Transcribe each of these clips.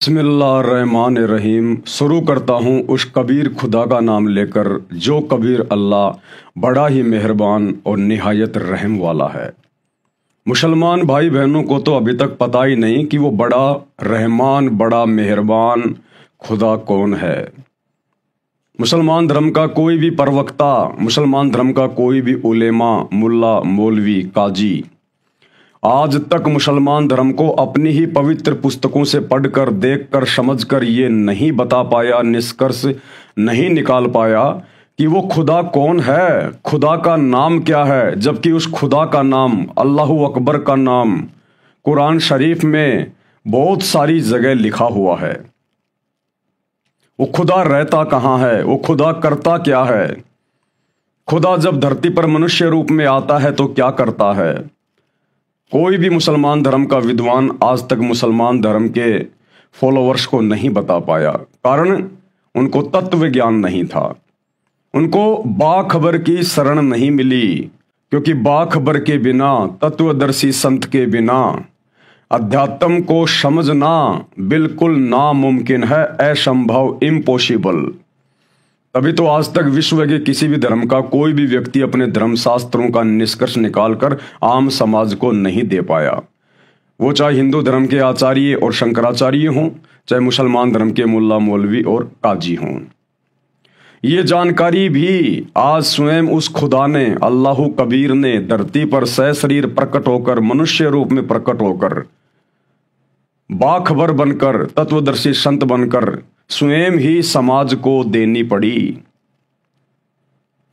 बिस्मिल्लाहिर्रहमानिर्रहीम। शुरू करता हूँ उस कबीर खुदा का नाम लेकर जो कबीर अल्लाह बड़ा ही मेहरबान और निहायत रहम वाला है। मुसलमान भाई बहनों को तो अभी तक पता ही नहीं कि वो बड़ा रहमान बड़ा मेहरबान खुदा कौन है। मुसलमान धर्म का कोई भी प्रवक्ता, मुसलमान धर्म का कोई भी उलेमा, मुल्ला, मौलवी, काजी आज तक मुसलमान धर्म को अपनी ही पवित्र पुस्तकों से पढ़कर, देखकर, समझकर ये नहीं बता पाया, निष्कर्ष नहीं निकाल पाया कि वो खुदा कौन है, खुदा का नाम क्या है। जबकि उस खुदा का नाम, अल्लाहु अकबर का नाम कुरान शरीफ में बहुत सारी जगह लिखा हुआ है। वो खुदा रहता कहाँ है, वो खुदा करता क्या है, खुदा जब धरती पर मनुष्य रूप में आता है तो क्या करता है। कोई भी मुसलमान धर्म का विद्वान आज तक मुसलमान धर्म के फॉलोअर्स को नहीं बता पाया, कारण उनको तत्व ज्ञान नहीं था, उनको बाखबर की शरण नहीं मिली। क्योंकि बाखबर के बिना, तत्वदर्शी संत के बिना अध्यात्म को समझना बिल्कुल नामुमकिन है, असंभव, इम्पॉसिबल। तभी तो आज तक विश्व के किसी भी धर्म का कोई भी व्यक्ति अपने धर्मशास्त्रों का निष्कर्ष निकालकर आम समाज को नहीं दे पाया। वो चाहे हिंदू धर्म के आचार्य और शंकराचार्य हों, चाहे मुसलमान धर्म के मुल्ला, मौलवी और काजी हों। ये जानकारी भी आज स्वयं उस खुदा ने, अल्लाहु कबीर ने धरती पर सशरीर प्रकट होकर, मनुष्य रूप में प्रकट होकर, बाखबर बनकर, तत्वदर्शी संत बनकर स्वयं ही समाज को देनी पड़ी।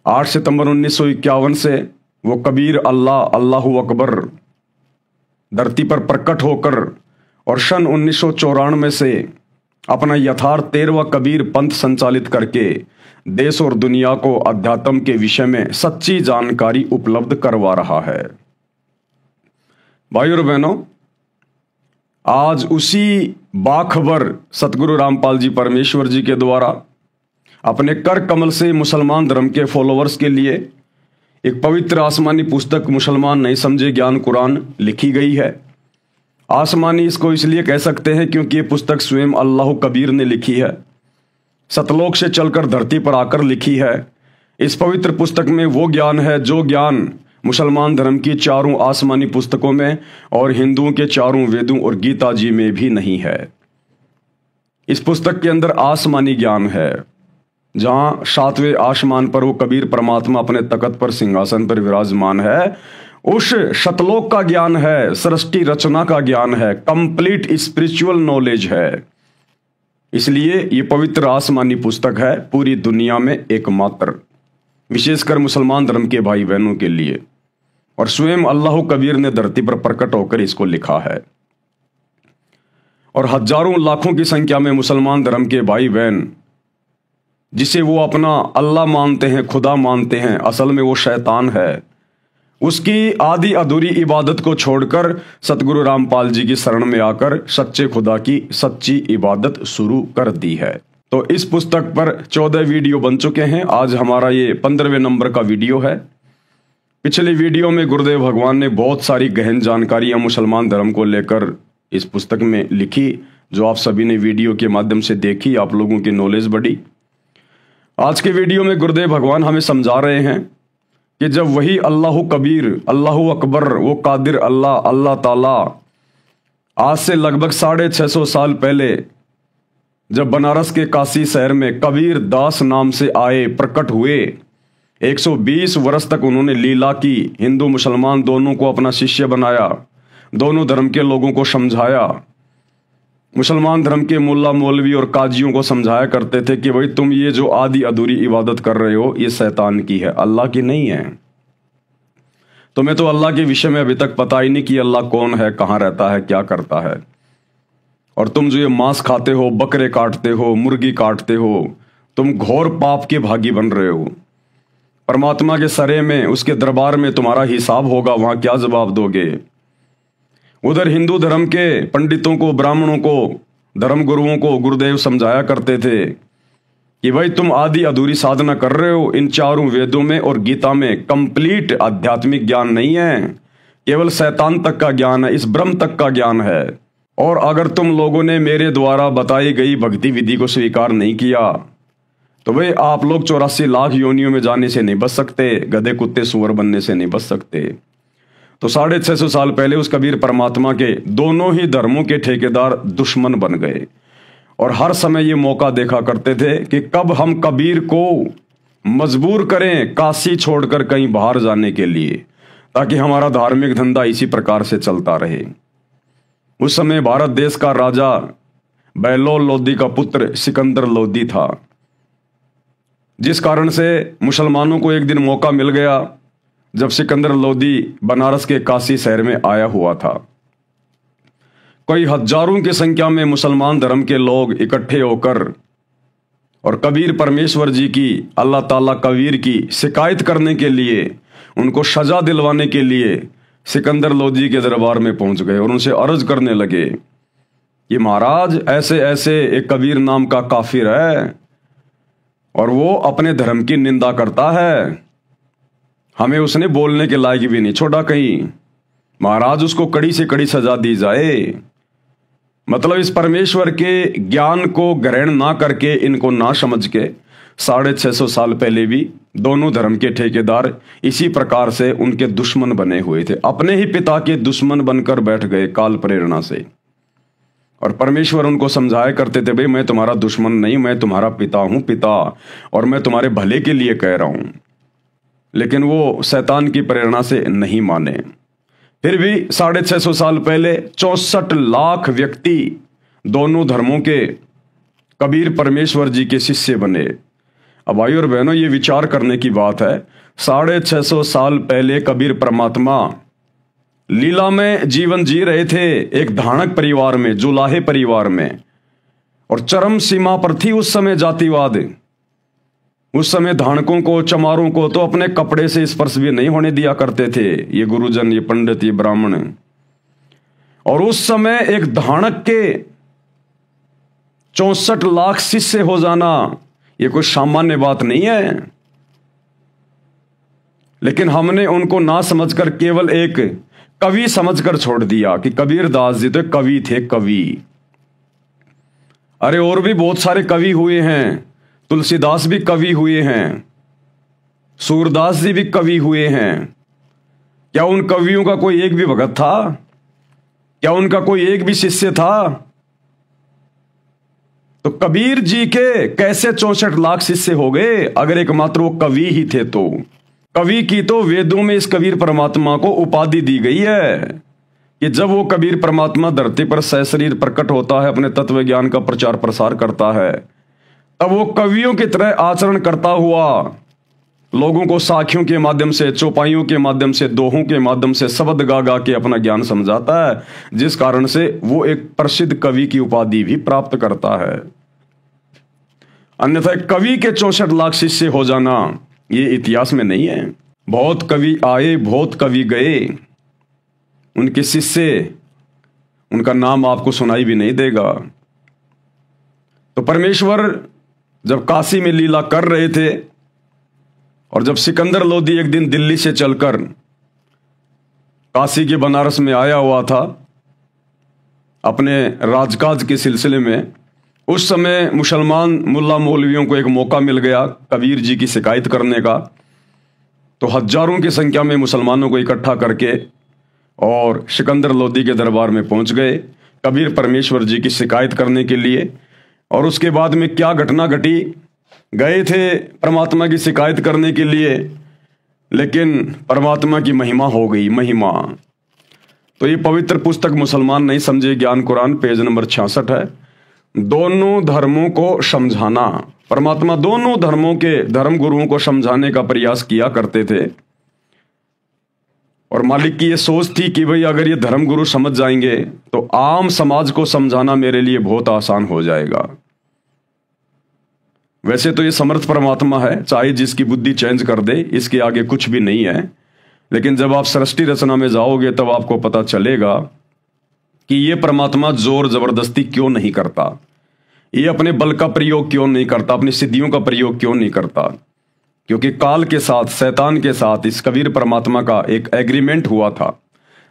8 सितंबर 1951 से वो कबीर अल्लाह, अल्लाहु अकबर धरती पर प्रकट होकर और सन 1994 से अपना यथार्थ 13वां कबीर पंथ संचालित करके देश और दुनिया को अध्यात्म के विषय में सच्ची जानकारी उपलब्ध करवा रहा है। भाइयों और बहनों, आज उसी बाखबर सतगुरु रामपाल जी परमेश्वर जी के द्वारा अपने कर कमल से मुसलमान धर्म के फॉलोअर्स के लिए एक पवित्र आसमानी पुस्तक, मुसलमान नहीं समझे ज्ञान कुरान, लिखी गई है। आसमानी इसको इसलिए कह सकते हैं क्योंकि ये पुस्तक स्वयं अल्लाह कबीर ने लिखी है, सतलोक से चलकर धरती पर आकर लिखी है। इस पवित्र पुस्तक में वो ज्ञान है जो ज्ञान मुसलमान धर्म की चारों आसमानी पुस्तकों में और हिंदुओं के चारों वेदों और गीता जी में भी नहीं है। इस पुस्तक के अंदर आसमानी ज्ञान है, जहां 7वें आसमान पर वो कबीर परमात्मा अपने तख्त पर, सिंहासन पर विराजमान है। उस शतलोक का ज्ञान है, सृष्टि रचना का ज्ञान है, कंप्लीट स्पिरिचुअल नॉलेज है। इसलिए ये पवित्र आसमानी पुस्तक है पूरी दुनिया में एकमात्र, विशेषकर मुसलमान धर्म के भाई बहनों के लिए। और स्वयं अल्लाह कबीर ने धरती पर प्रकट होकर इसको लिखा है। और हजारों लाखों की संख्या में मुसलमान धर्म के भाई बहन, जिसे वो अपना अल्लाह मानते हैं, खुदा मानते हैं, असल में वो शैतान है, उसकी आधी अधूरी इबादत को छोड़कर सतगुरु रामपाल जी की शरण में आकर सच्चे खुदा की सच्ची इबादत शुरू कर दी है। तो इस पुस्तक पर 14 वीडियो बन चुके हैं। आज हमारा ये 15वें नंबर का वीडियो है। पिछले वीडियो में गुरुदेव भगवान ने बहुत सारी गहन जानकारियां मुसलमान धर्म को लेकर इस पुस्तक में लिखी, जो आप सभी ने वीडियो के माध्यम से देखी, आप लोगों की नॉलेज बढ़ी। आज के वीडियो में गुरुदेव भगवान हमें समझा रहे हैं कि जब वही अल्लाहु कबीर, अल्लाहु अकबर, वो कादिर अल्लाह, अल्लाह ताला आज से लगभग 650 साल पहले जब बनारस के काशी शहर में कबीर दास नाम से आए, प्रकट हुए, 120 वर्ष तक उन्होंने लीला की, हिंदू मुसलमान दोनों को अपना शिष्य बनाया, दोनों धर्म के लोगों को समझाया। मुसलमान धर्म के मुल्ला, मौलवी और काजियों को समझाया करते थे कि भाई तुम ये जो आधी अधूरी इबादत कर रहे हो ये शैतान की है, अल्लाह की नहीं है। तुम्हें तो अल्लाह के विषय में अभी तक पता ही नहीं कि अल्लाह कौन है, कहाँ रहता है, क्या करता है। और तुम जो ये मांस खाते हो, बकरे काटते हो, मुर्गी काटते हो, तुम घोर पाप के भागी बन रहे हो। परमात्मा के सरे में, उसके दरबार में तुम्हारा हिसाब होगा, वहां क्या जवाब दोगे। उधर हिंदू धर्म के पंडितों को, ब्राह्मणों को, धर्म गुरुओं को गुरुदेव समझाया करते थे कि भाई तुम आधी अधूरी साधना कर रहे हो। इन चारों वेदों में और गीता में कंप्लीट आध्यात्मिक ज्ञान नहीं है, केवल शैतान तक का ज्ञान है, इस ब्रह्म तक का ज्ञान है। और अगर तुम लोगों ने मेरे द्वारा बताई गई भक्ति विधि को स्वीकार नहीं किया तो भाई आप लोग 84 लाख योनियों में जाने से नहीं बच सकते, गधे कुत्ते सुअर बनने से नहीं बच सकते। तो 650 साल पहले उस कबीर परमात्मा के दोनों ही धर्मों के ठेकेदार दुश्मन बन गए और हर समय ये मौका देखा करते थे कि कब हम कबीर को मजबूर करें काशी छोड़कर कहीं बाहर जाने के लिए, ताकि हमारा धार्मिक धंधा इसी प्रकार से चलता रहे। उस समय भारत देश का राजा बहलोल लोदी का पुत्र सिकंदर लोदी था, जिस कारण से मुसलमानों को एक दिन मौका मिल गया जब सिकंदर लोदी बनारस के काशी शहर में आया हुआ था। कई हजारों की संख्या में मुसलमान धर्म के लोग इकट्ठे होकर और कबीर परमेश्वर जी की, अल्लाह ताला कबीर की शिकायत करने के लिए, उनको सजा दिलवाने के लिए सिकंदर लोदी के दरबार में पहुंच गए और उनसे अर्ज करने लगे कि महाराज ऐसे ऐसे एक कबीर नाम का काफिर है और वो अपने धर्म की निंदा करता है, हमें उसने बोलने के लायक भी नहीं छोड़ा कहीं, महाराज उसको कड़ी से कड़ी सजा दी जाए। मतलब इस परमेश्वर के ज्ञान को ग्रहण ना करके, इनको ना समझ के 650 साल पहले भी दोनों धर्म के ठेकेदार इसी प्रकार से उनके दुश्मन बने हुए थे, अपने ही पिता के दुश्मन बनकर बैठ गए काल प्रेरणा से। और परमेश्वर उनको समझाया करते थे, भाई मैं तुम्हारा दुश्मन नहीं, मैं तुम्हारा पिता हूं, पिता, और मैं तुम्हारे भले के लिए कह रहा हूं। लेकिन वो शैतान की प्रेरणा से नहीं माने। फिर भी 650 साल पहले 64 लाख व्यक्ति दोनों धर्मों के कबीर परमेश्वर जी के शिष्य बने। अब भाई और बहनों, ये विचार करने की बात है, 650 साल पहले कबीर परमात्मा लीला में जीवन जी रहे थे एक धाणक परिवार में, जुलाहे परिवार में, और चरम सीमा पर थी उस समय जातिवाद। उस समय धाणकों को, चमारों को तो अपने कपड़े से स्पर्श भी नहीं होने दिया करते थे ये गुरुजन, ये पंडित, ये ब्राह्मण। और उस समय एक धाणक के 64 लाख शिष्य हो जाना ये कोई सामान्य बात नहीं है। लेकिन हमने उनको ना समझकर केवल एक कवि समझकर छोड़ दिया कि कबीर दास जी तो कवि थे, कवि। अरे और भी बहुत सारे कवि हुए हैं, तुलसीदास भी कवि हुए हैं, सूरदास जी भी कवि हुए हैं। क्या उन कवियों का कोई एक भी भगत था? क्या उनका कोई एक भी शिष्य था? तो कबीर जी के कैसे 64 लाख शिष्य हो गए अगर एकमात्र वो कवि ही थे? तो कवि की तो वेदों में इस कबीर परमात्मा को उपाधि दी गई है कि जब वो कबीर परमात्मा धरती पर सशरीर प्रकट होता है, अपने तत्व ज्ञान का प्रचार प्रसार करता है, तब वो कवियों की तरह आचरण करता हुआ लोगों को साखियों के माध्यम से, चौपाइयों के माध्यम से, दोहों के माध्यम से शब्द गा गा के अपना ज्ञान समझाता है, जिस कारण से वो एक प्रसिद्ध कवि की उपाधि भी प्राप्त करता है। अन्यथा कवि के 64 लाख शिष्य हो जाना ये इतिहास में नहीं है। बहुत कवि आए, बहुत कवि गए, उनके शिष्य, उनका नाम आपको सुनाई भी नहीं देगा। तो परमेश्वर जब काशी में लीला कर रहे थे और जब सिकंदर लोदी एक दिन दिल्ली से चलकर काशी के बनारस में आया हुआ था अपने राजकाज के सिलसिले में, उस समय मुसलमान मुल्ला मौलवियों को एक मौका मिल गया कबीर जी की शिकायत करने का। तो हजारों की संख्या में मुसलमानों को इकट्ठा करके और सिकंदर लोदी के दरबार में पहुंच गए कबीर परमेश्वर जी की शिकायत करने के लिए। और उसके बाद में क्या घटना घटी, गए थे परमात्मा की शिकायत करने के लिए, लेकिन परमात्मा की महिमा हो गई, महिमा। तो ये पवित्र पुस्तक मुसलमान नहीं समझे, ज्ञान कुरान, पेज नंबर 66 है। दोनों धर्मों को समझाना, परमात्मा दोनों धर्मों के धर्म गुरुओं को समझाने का प्रयास किया करते थे। और मालिक की ये सोच थी कि भाई अगर ये धर्म गुरु समझ जाएंगे तो आम समाज को समझाना मेरे लिए बहुत आसान हो जाएगा। वैसे तो ये समर्थ परमात्मा है, चाहे जिसकी बुद्धि चेंज कर दे, इसके आगे कुछ भी नहीं है। लेकिन जब आप सृष्टि रचना में जाओगे तब आपको पता चलेगा कि ये परमात्मा जोर जबरदस्ती क्यों नहीं करता, ये अपने बल का प्रयोग क्यों नहीं करता, अपनी सिद्धियों का प्रयोग क्यों नहीं करता। क्योंकि काल के साथ, शैतान के साथ इस कबीर परमात्मा का एक एग्रीमेंट हुआ था।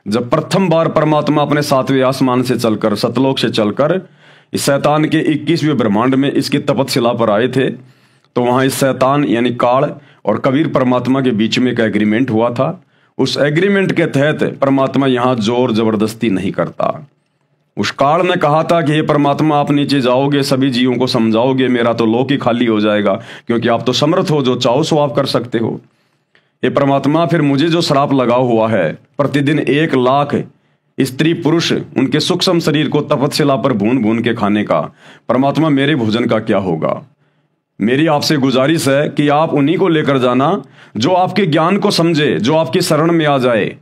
जब प्रथम बार परमात्मा अपने 7वें आसमान से चलकर, सतलोक से चलकर इस शैतान के 21वें ब्रह्मांड में इसकी तपतशिला पर आए थे, तो वहां इस शैतान यानी काल और कबीर परमात्मा के बीच में एक एग्रीमेंट हुआ था। उस एग्रीमेंट के तहत परमात्मा यहां जोर जबरदस्ती नहीं करता। उस काल ने कहा था कि हे परमात्मा, आप नीचे जाओगे, सभी जीवों को समझाओगे, मेरा तो लोक ही खाली हो जाएगा, क्योंकि आप तो समर्थ हो, जो चाहो सो आप कर सकते हो। हे परमात्मा, फिर मुझे जो श्राप लगा हुआ है प्रतिदिन 1 लाख स्त्री पुरुष उनके सूक्ष्म शरीर को तपतशिला पर भून भून के खाने का, परमात्मा मेरे भोजन का क्या होगा? मेरी आपसे गुजारिश है कि आप उन्हीं को लेकर जाना जो आपके ज्ञान को समझे, जो आपकी शरण में आ जाए,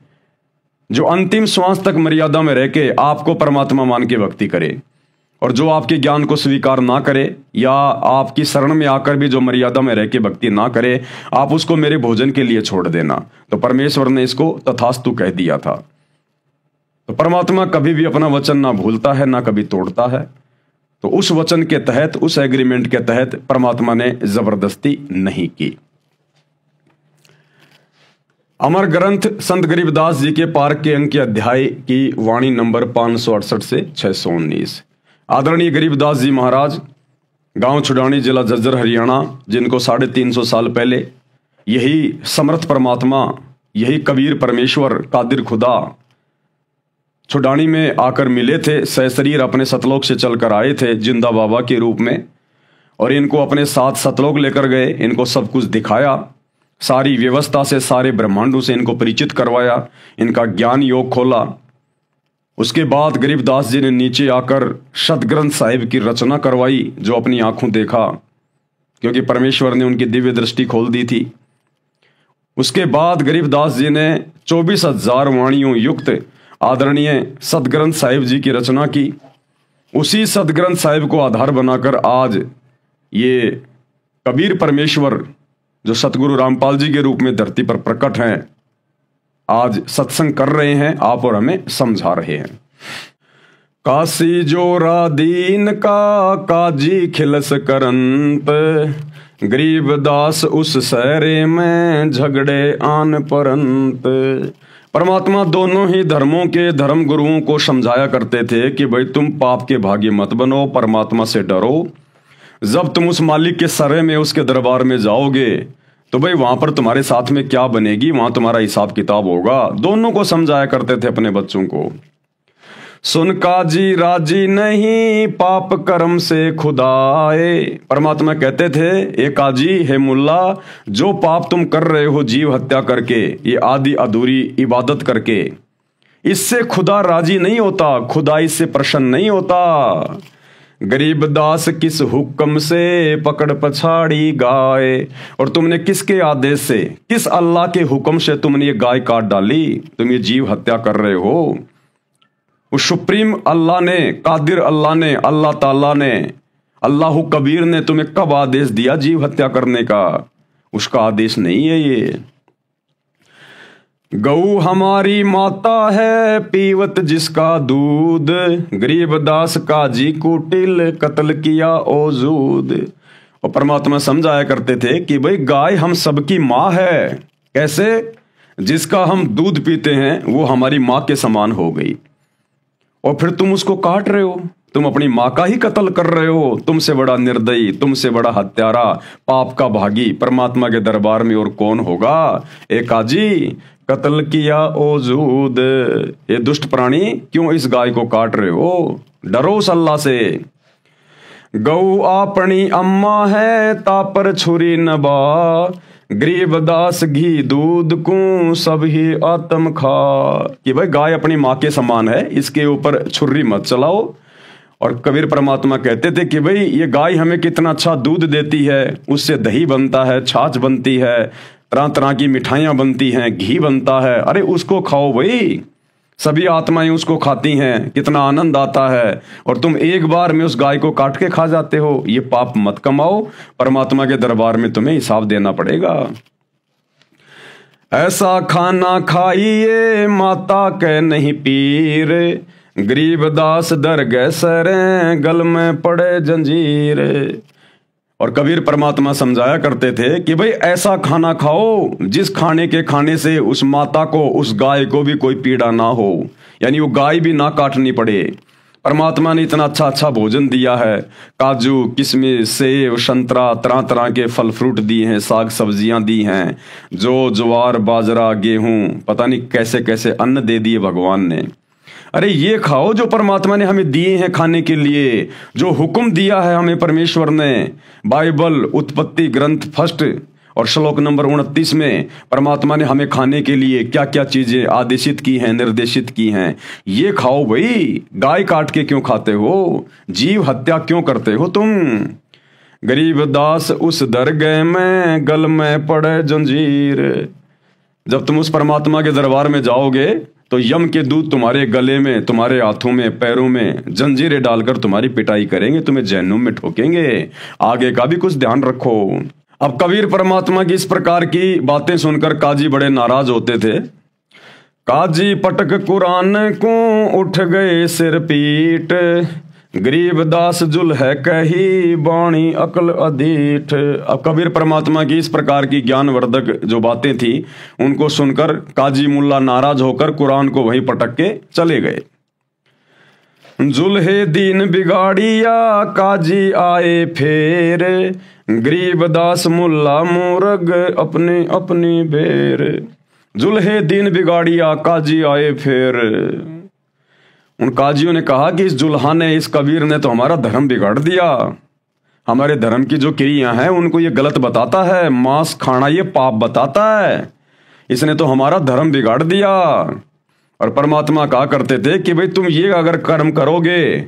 जो अंतिम श्वास तक मर्यादा में रह के आपको परमात्मा मान के भक्ति करे, और जो आपके ज्ञान को स्वीकार ना करे या आपकी शरण में आकर भी जो मर्यादा में रह के भक्ति ना करे, आप उसको मेरे भोजन के लिए छोड़ देना। तो परमेश्वर ने इसको तथास्तु कह दिया था। तो परमात्मा कभी भी अपना वचन ना भूलता है, ना कभी तोड़ता है। तो उस वचन के तहत, उस एग्रीमेंट के तहत परमात्मा ने जबरदस्ती नहीं की। अमर ग्रंथ संत गरीबदास जी के पार्क के अंक के अध्याय की वाणी नंबर 568 से 619। आदरणीय गरीबदास जी महाराज, गांव छुडानी, जिला झज्जर, हरियाणा, जिनको 350 साल पहले यही समर्थ परमात्मा, यही कबीर परमेश्वर, कादिर खुदा छुडानी में आकर मिले थे। सहशरीर अपने सतलोक से चलकर आए थे जिंदा बाबा के रूप में, और इनको अपने साथ सतलोक लेकर गए। इनको सब कुछ दिखाया, सारी व्यवस्था से, सारे ब्रह्मांडों से इनको परिचित करवाया, इनका ज्ञान योग खोला। उसके बाद गरीबदास जी ने नीचे आकर सतग्रंथ साहिब की रचना करवाई, जो अपनी आंखों देखा, क्योंकि परमेश्वर ने उनकी दिव्य दृष्टि खोल दी थी। उसके बाद गरीबदास जी ने 24,000 वाणियों युक्त आदरणीय सतग्रंथ साहिब जी की रचना की। उसी सतग्रंथ साहिब को आधार बनाकर आज ये कबीर परमेश्वर, जो सतगुरु रामपाल जी के रूप में धरती पर प्रकट हैं, आज सत्संग कर रहे हैं, आप और हमें समझा रहे हैं। काशी जोरा दीन का काजी खिलस करंत, गरीबदास उस सहरे में झगड़े आन परंत। परमात्मा दोनों ही धर्मों के धर्म गुरुओं को समझाया करते थे कि भाई तुम पाप के भागी मत बनो, परमात्मा से डरो। जब तुम उस मालिक के सरे में, उसके दरबार में जाओगे, तो भाई वहां पर तुम्हारे साथ में क्या बनेगी, वहां तुम्हारा हिसाब किताब होगा। दोनों को समझाया करते थे अपने बच्चों को। सुन काजी राजी नहीं, पाप कर्म से खुदाए। परमात्मा कहते थे, ए काजी, हे मुल्ला, जो पाप तुम कर रहे हो जीव हत्या करके, ये आदि अधूरी इबादत करके, इससे खुदा राजी नहीं होता, खुदा इससे प्रसन्न नहीं होता। गरीबदास किस हुक्म से पकड़ पछाड़ी गाय, और तुमने किसके आदेश से, किस अल्लाह के हुक्म से तुमने ये गाय काट डाली? तुम ये जीव हत्या कर रहे हो। उस सुप्रीम अल्लाह ने, कादिर अल्लाह ने, अल्लाह ताला ने, अल्लाह कबीर ने तुम्हें कब आदेश दिया जीव हत्या करने का? उसका आदेश नहीं है ये। गऊ हमारी माता है, पीवत जिसका दूध, गरीबदास काजी कुटिल कत्ल किया ओजूद। और परमात्मा समझाया करते थे कि भाई गाय हम सबकी माँ है। कैसे? जिसका हम दूध पीते हैं वो हमारी माँ के समान हो गई, और फिर तुम उसको काट रहे हो, तुम अपनी माँ का ही कत्ल कर रहे हो। तुमसे बड़ा निर्दयी, तुमसे बड़ा हत्यारा, पाप का भागी परमात्मा के दरबार में और कौन होगा? ए काजी, कत्ल किया ओजूद, ये दुष्ट प्राणी, क्यों इस गाय को काट रहे हो? डरो उस अल्लाह से। गऊ अपनी अम्मा है, तापर छुरी नबा, गरीबदास घी दूध को सब ही आत्म खा। कि भाई गाय अपनी माँ के समान है, इसके ऊपर छुरी मत चलाओ। और कबीर परमात्मा कहते थे कि भाई ये गाय हमें कितना अच्छा दूध देती है, उससे दही बनता है, छाछ बनती है, तरह तरह की मिठाइयाँ बनती हैं, घी बनता है, अरे उसको खाओ भाई, सभी आत्माएं उसको खाती हैं, कितना आनंद आता है। और तुम एक बार में उस गाय को काट के खा जाते हो। ये पाप मत कमाओ, परमात्मा के दरबार में तुम्हें हिसाब देना पड़ेगा। ऐसा खाना खाइए माता के नहीं पीर, गरीबदास दर गए सरे गल में पड़े जंजीर। और कबीर परमात्मा समझाया करते थे कि भाई ऐसा खाना खाओ जिस खाने के खाने से उस माता को, उस गाय को भी कोई पीड़ा ना हो, यानी वो गाय भी ना काटनी पड़े। परमात्मा ने इतना अच्छा अच्छा भोजन दिया है, काजू, किशमिश, सेब, संतरा, तरह तरह के फल फ्रूट दिए हैं, साग सब्जियां दी हैं, जो ज्वार बाजरा गेहूं, पता नहीं कैसे कैसे अन्न दे दिए भगवान ने। अरे ये खाओ जो परमात्मा ने हमें दिए हैं खाने के लिए, जो हुक्म दिया है हमें परमेश्वर ने। बाइबल उत्पत्ति ग्रंथ फर्स्ट और श्लोक नंबर 29 में परमात्मा ने हमें खाने के लिए क्या क्या चीजें आदेशित की हैं, निर्देशित की हैं। ये खाओ भाई। गाय काट के क्यों खाते हो? जीव हत्या क्यों करते हो तुम? गरीब दास उस दरगह में गल में पड़े जंजीर। जब तुम उस परमात्मा के दरबार में जाओगे तो यम के दूत तुम्हारे गले में, तुम्हारे हाथों में, पैरों में जंजीरें डालकर तुम्हारी पिटाई करेंगे, तुम्हें जहन्नुम में ठोकेंगे। आगे का भी कुछ ध्यान रखो। अब कबीर परमात्मा की इस प्रकार की बातें सुनकर काजी बड़े नाराज होते थे। काजी पटक कुरान को उठ गए सिर पीट, गरीब दास जुल है कही बाणी अकल अधीठ। अब कबीर परमात्मा की इस प्रकार की ज्ञानवर्धक जो बातें थी उनको सुनकर काजी मुल्ला नाराज होकर कुरान को वहीं पटक के चले गए। जुल्हे दीन बिगाड़िया काजी आए फेर, गरीब दास मुल्ला मूरग अपने अपनी बेर। जुल्हे दीन बिगाड़िया काजी आए फेर। उन काजियों ने कहा कि इस जुल्हा ने, इस कबीर ने तो हमारा धर्म बिगाड़ दिया। हमारे धर्म की जो क्रिया हैं उनको ये गलत बताता है, मांस खाना ये पाप बताता है। इसने तो हमारा धर्म बिगाड़ दिया। और परमात्मा कहा करते थे कि भाई तुम ये अगर कर्म करोगे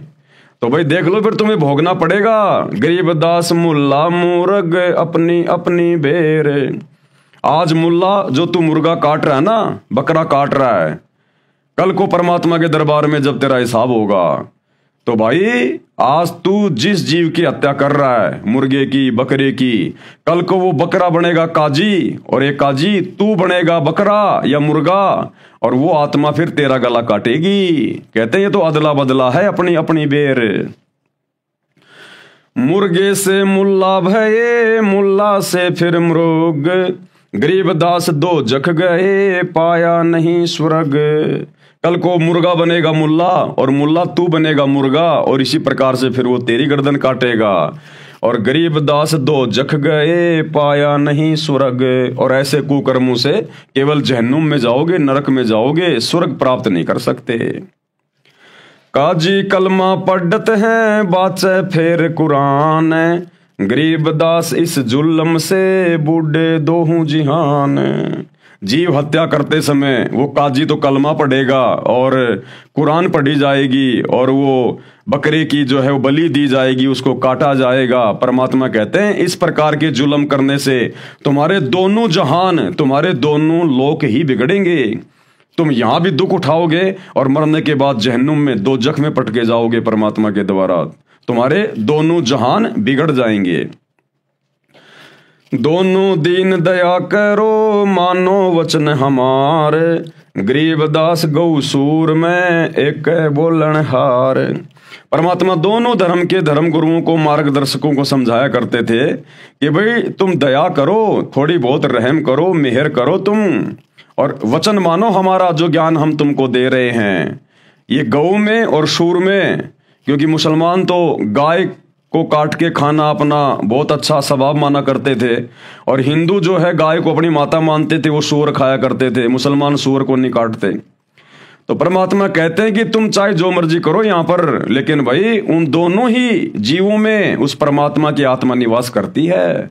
तो भाई देख लो फिर तुम्हें भोगना पड़ेगा। गरीब दास मुल्ला मूरग अपनी अपनी बेर। आज मुल्ला जो तू मुर्गा काट रहा है ना, बकरा काट रहा है, कल को परमात्मा के दरबार में जब तेरा हिसाब होगा तो भाई आज तू जिस जीव की हत्या कर रहा है, मुर्गे की, बकरे की, कल को वो बकरा बनेगा काजी, और एक काजी तू बनेगा बकरा या मुर्गा, और वो आत्मा फिर तेरा गला काटेगी। कहते हैं ये तो अदला बदला है, अपनी अपनी बेर। मुर्गे से मुल्ला भये, मुल्ला से फिर मृग, गरीब दास दो जख गए पाया नहीं स्वर्ग। कल को मुर्गा बनेगा मुल्ला और मुल्ला तू बनेगा मुर्गा, और इसी प्रकार से फिर वो तेरी गर्दन काटेगा। और गरीब दास दो जख गए पाया नहीं स्वर्ग। और ऐसे कुकर्मों से केवल जहन्नुम में जाओगे, नरक में जाओगे, स्वर्ग प्राप्त नहीं कर सकते। काजी कलमा पढ़त है बाचे फेर कुरान, गरीब दास इस जुल्म से बूढ़े दोहू जिहान। जीव हत्या करते समय वो काजी तो कलमा पढ़ेगा और कुरान पढ़ी जाएगी, और वो बकरे की जो है वो बलि दी जाएगी, उसको काटा जाएगा। परमात्मा कहते हैं इस प्रकार के जुल्म करने से तुम्हारे दोनों जहान, तुम्हारे दोनों लोक ही बिगड़ेंगे। तुम यहां भी दुख उठाओगे और मरने के बाद जहन्नुम में दोजख में पटके जाओगे परमात्मा के द्वारा। तुम्हारे दोनों जहान बिगड़ जाएंगे। दोनों दीन दया करो मानो वचन हमारे, गरीब दास गौ सूर में एक बोलन हार। परमात्मा दोनों धर्म के धर्म गुरुओं को, मार्गदर्शकों को समझाया करते थे कि भाई तुम दया करो, थोड़ी बहुत रहम करो, मेहर करो तुम, और वचन मानो हमारा जो ज्ञान हम तुमको दे रहे हैं। ये गौ में और सूर में, क्योंकि मुसलमान तो गाय को काट के खाना अपना बहुत अच्छा स्वभाव माना करते थे, और हिंदू जो है गाय को अपनी माता मानते थे, वो सूअर खाया करते थे। मुसलमान सूअर को नहीं काटते। तो परमात्मा कहते हैं कि तुम चाहे जो मर्जी करो यहाँ पर, लेकिन भाई उन दोनों ही जीवों में उस परमात्मा की आत्मा निवास करती है।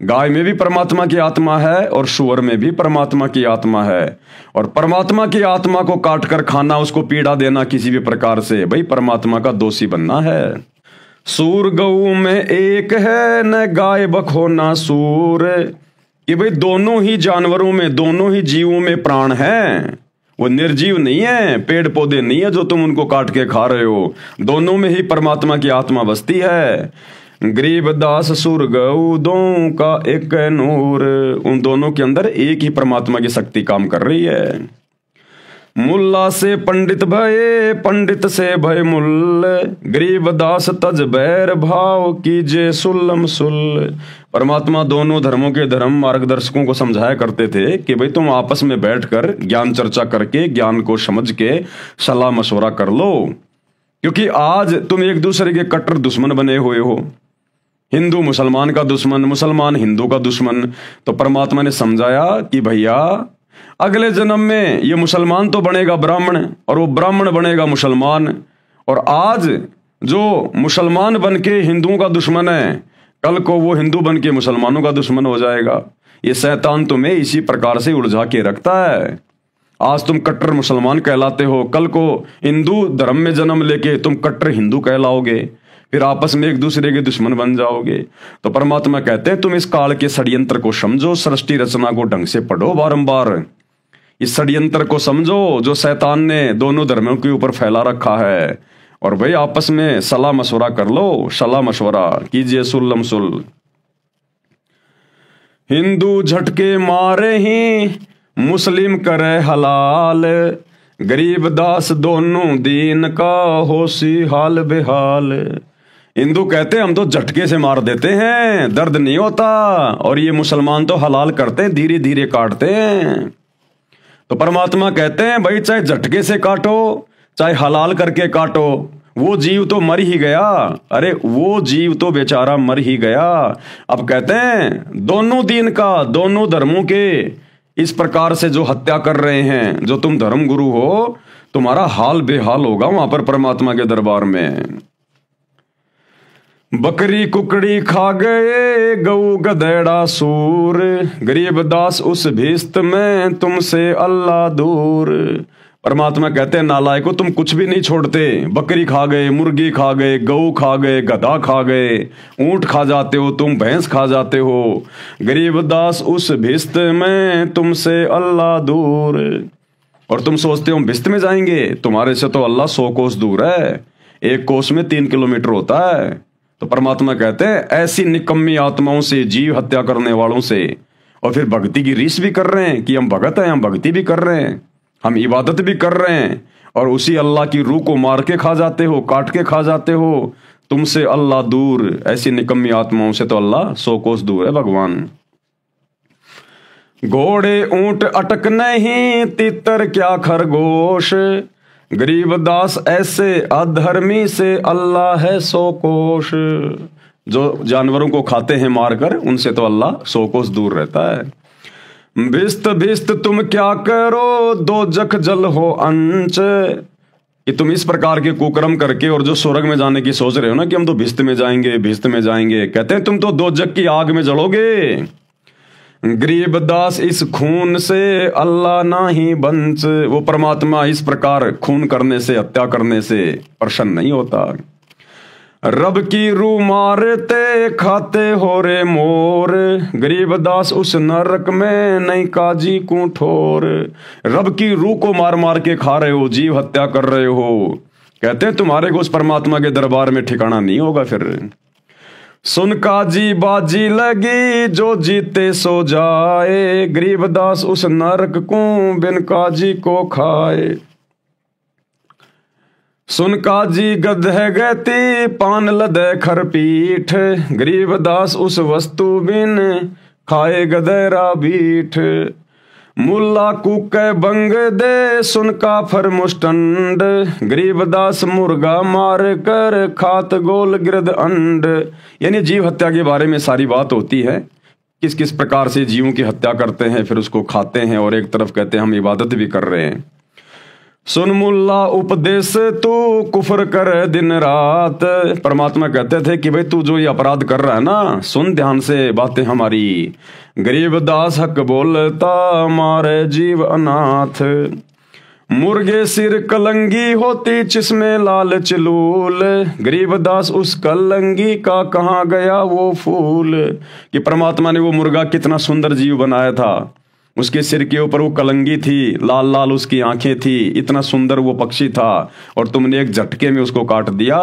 गाय में भी परमात्मा की आत्मा है और सूअर में भी परमात्मा की आत्मा है। और परमात्मा की आत्मा को काट कर खाना, उसको पीड़ा देना किसी भी प्रकार से, भाई परमात्मा का दोषी बनना है। सूर गऊ में एक है, न गाय बखो ना सूर। कि भाई दोनों ही जानवरों में, दोनों ही जीवों में प्राण है, वो निर्जीव नहीं है, पेड़ पौधे नहीं है जो तुम उनको काट के खा रहे हो। दोनों में ही परमात्मा की आत्मा बसती है। गरीब दास सुर गऊ दो का एक नूर। उन दोनों के अंदर एक ही परमात्मा की शक्ति काम कर रही है। मुल्ला से पंडित भये, पंडित से भय मुल्ल, गरीबदास तज बैर भाव कीजे सुल्लम सुल्ल। परमात्मा दोनों धर्मों के धर्म मार्गदर्शकों को समझाया करते थे कि भाई तुम आपस में बैठकर ज्ञान चर्चा करके ज्ञान को समझ के सलाह मशवरा कर लो, क्योंकि आज तुम एक दूसरे के कट्टर दुश्मन बने हुए हो। हिंदू मुसलमान का दुश्मन, मुसलमान हिंदू का दुश्मन। तो परमात्मा ने समझाया कि भैया अगले जन्म में ये मुसलमान तो बनेगा ब्राह्मण और वो ब्राह्मण बनेगा मुसलमान, और आज जो मुसलमान बन के हिंदुओं का दुश्मन है, कल को वो हिंदू बन के मुसलमानों का दुश्मन हो जाएगा। ये शैतान तुम्हें इसी प्रकार से उलझा के रखता है। आज तुम कट्टर मुसलमान कहलाते हो, कल को हिंदू धर्म में जन्म लेके तुम कट्टर हिंदू कहलाओगे, फिर आपस में एक दूसरे के दुश्मन बन जाओगे। तो परमात्मा कहते हैं तुम इस काल के षड्यंत्र को समझो, सृष्टि रचना को ढंग से पढ़ो, बारंबार इस षड्यंत्र को समझो जो शैतान ने दोनों धर्मों के ऊपर फैला रखा है, और भाई आपस में सलाह मशवरा कर लो, सलाह मशवरा कीजिए सुल्लम सुल। हिंदू झटके मारे ही मुस्लिम करे हलाल, गरीबदास दोनों दीन का होशी हाल बेहाल। हिंदू कहते हैं हम तो झटके से मार देते हैं, दर्द नहीं होता, और ये मुसलमान तो हलाल करते हैं, धीरे धीरे काटते हैं। तो परमात्मा कहते हैं भाई चाहे झटके से काटो चाहे हलाल करके काटो, वो जीव तो मर ही गया। अरे वो जीव तो बेचारा मर ही गया। अब कहते हैं दोनों दीन का, दोनों धर्मों के इस प्रकार से जो हत्या कर रहे हैं, जो तुम धर्म गुरु हो, तुम्हारा हाल बेहाल होगा वहां पर परमात्मा के दरबार में। बकरी कुकड़ी खा गए गऊ गधेड़ा सूर, गरीबदास उस भीस्त में तुमसे अल्लाह दूर। परमात्मा कहते हैं नालायको तुम कुछ भी नहीं छोड़ते, बकरी खा गए, मुर्गी खा गए, गऊ खा गए, गधा खा गए, ऊंट खा जाते हो तुम, भैंस खा जाते हो। गरीबदास उस भिस्त में तुमसे अल्लाह दूर। और तुम सोचते हो भिस्त में जाएंगे, तुम्हारे से तो अल्लाह 100 कोस दूर है, एक कोस में 3 किलोमीटर होता है। तो परमात्मा कहते हैं ऐसी निकम्मी आत्माओं से, जीव हत्या करने वालों से, और फिर भक्ति की रीस भी कर रहे हैं कि हम भगत हैं, हम भक्ति भी कर रहे हैं, हम इबादत भी कर रहे हैं, और उसी अल्लाह की रूह को मार के खा जाते हो, काट के खा जाते हो। तुमसे अल्लाह दूर, ऐसी निकम्मी आत्माओं से तो अल्लाह 100 कोस दूर है भगवान। घोड़े ऊंट अटक नहीं, तितर क्या खरगोश, गरीबदास ऐसे अधर्मी से अल्लाह है 100 कोश। जो जानवरों को खाते हैं मारकर, उनसे तो अल्लाह 100 कोस दूर रहता है। भिस्त भिस्त तुम क्या करो, दो जख जल हो अंच, कि तुम इस प्रकार के कुकर्म करके और जो स्वर्ग में जाने की सोच रहे हो ना कि हम तो भिस्त में जाएंगे, भिस्त में जाएंगे, कहते हैं तुम तो 2 जग की आग में जलोगे। गरीबदास इस खून से अल्लाह ना ही बंच, वो परमात्मा इस प्रकार खून करने से, हत्या करने से प्रसन्न नहीं होता। रब की रूह मारते खाते हो रे मोर, गरीबदास उस नरक में नहीं काजी को ठोर। रब की रूह को मार मार के खा रहे हो, जीव हत्या कर रहे हो, कहते हैं तुम्हारे को उस परमात्मा के दरबार में ठिकाना नहीं होगा। फिर सुन काजी बाजी लगी, जो जीते सो जाए, गरीबदास उस नरक को बिन काजी को खाए। सुन काजी गधे गति, पान लदे खरपीठ, गरीबदास उस वस्तु बिन खाए गधेरा बीठ। मुल्ला कुके बंग दे, सुन काफर मुष्टंड, गरीबदास मुर्गा मार कर खात गोल गिरद अंड। यानी जीव हत्या के बारे में सारी बात होती है, किस किस प्रकार से जीवों की हत्या करते हैं, फिर उसको खाते हैं, और एक तरफ कहते हैं हम इबादत भी कर रहे हैं। सुन मुल्ला उपदेश तू कुफर कर दिन रात, परमात्मा कहते थे कि भाई तू जो ये अपराध कर रहा है ना, सुन ध्यान से बातें हमारी। गरीबदास हक बोलता मारे जीव अनाथ, मुर्गे सिर कलंगी होती जिसमें लाल चिलूल, गरीबदास उस कलंगी का कहाँ गया वो फूल। कि परमात्मा ने वो मुर्गा कितना सुंदर जीव बनाया था, उसके सिर के ऊपर वो कलंगी थी, लाल लाल उसकी आंखें थी, इतना सुंदर वो पक्षी था, और तुमने एक झटके में उसको काट दिया।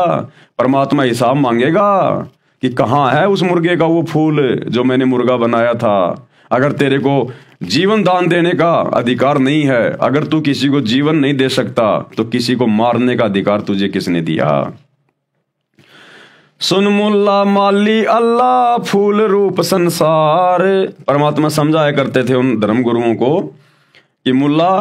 परमात्मा हिसाब मांगेगा कि कहाँ है उस मुर्गे का वो फूल जो मैंने मुर्गा बनाया था। अगर तेरे को जीवन दान देने का अधिकार नहीं है, अगर तू किसी को जीवन नहीं दे सकता, तो किसी को मारने का अधिकार तुझे किसने दिया? सुन मुल्ला माली अल्लाह फूल रूप संसार। परमात्मा समझाया करते थे उन धर्म गुरुओं को कि मुल्ला,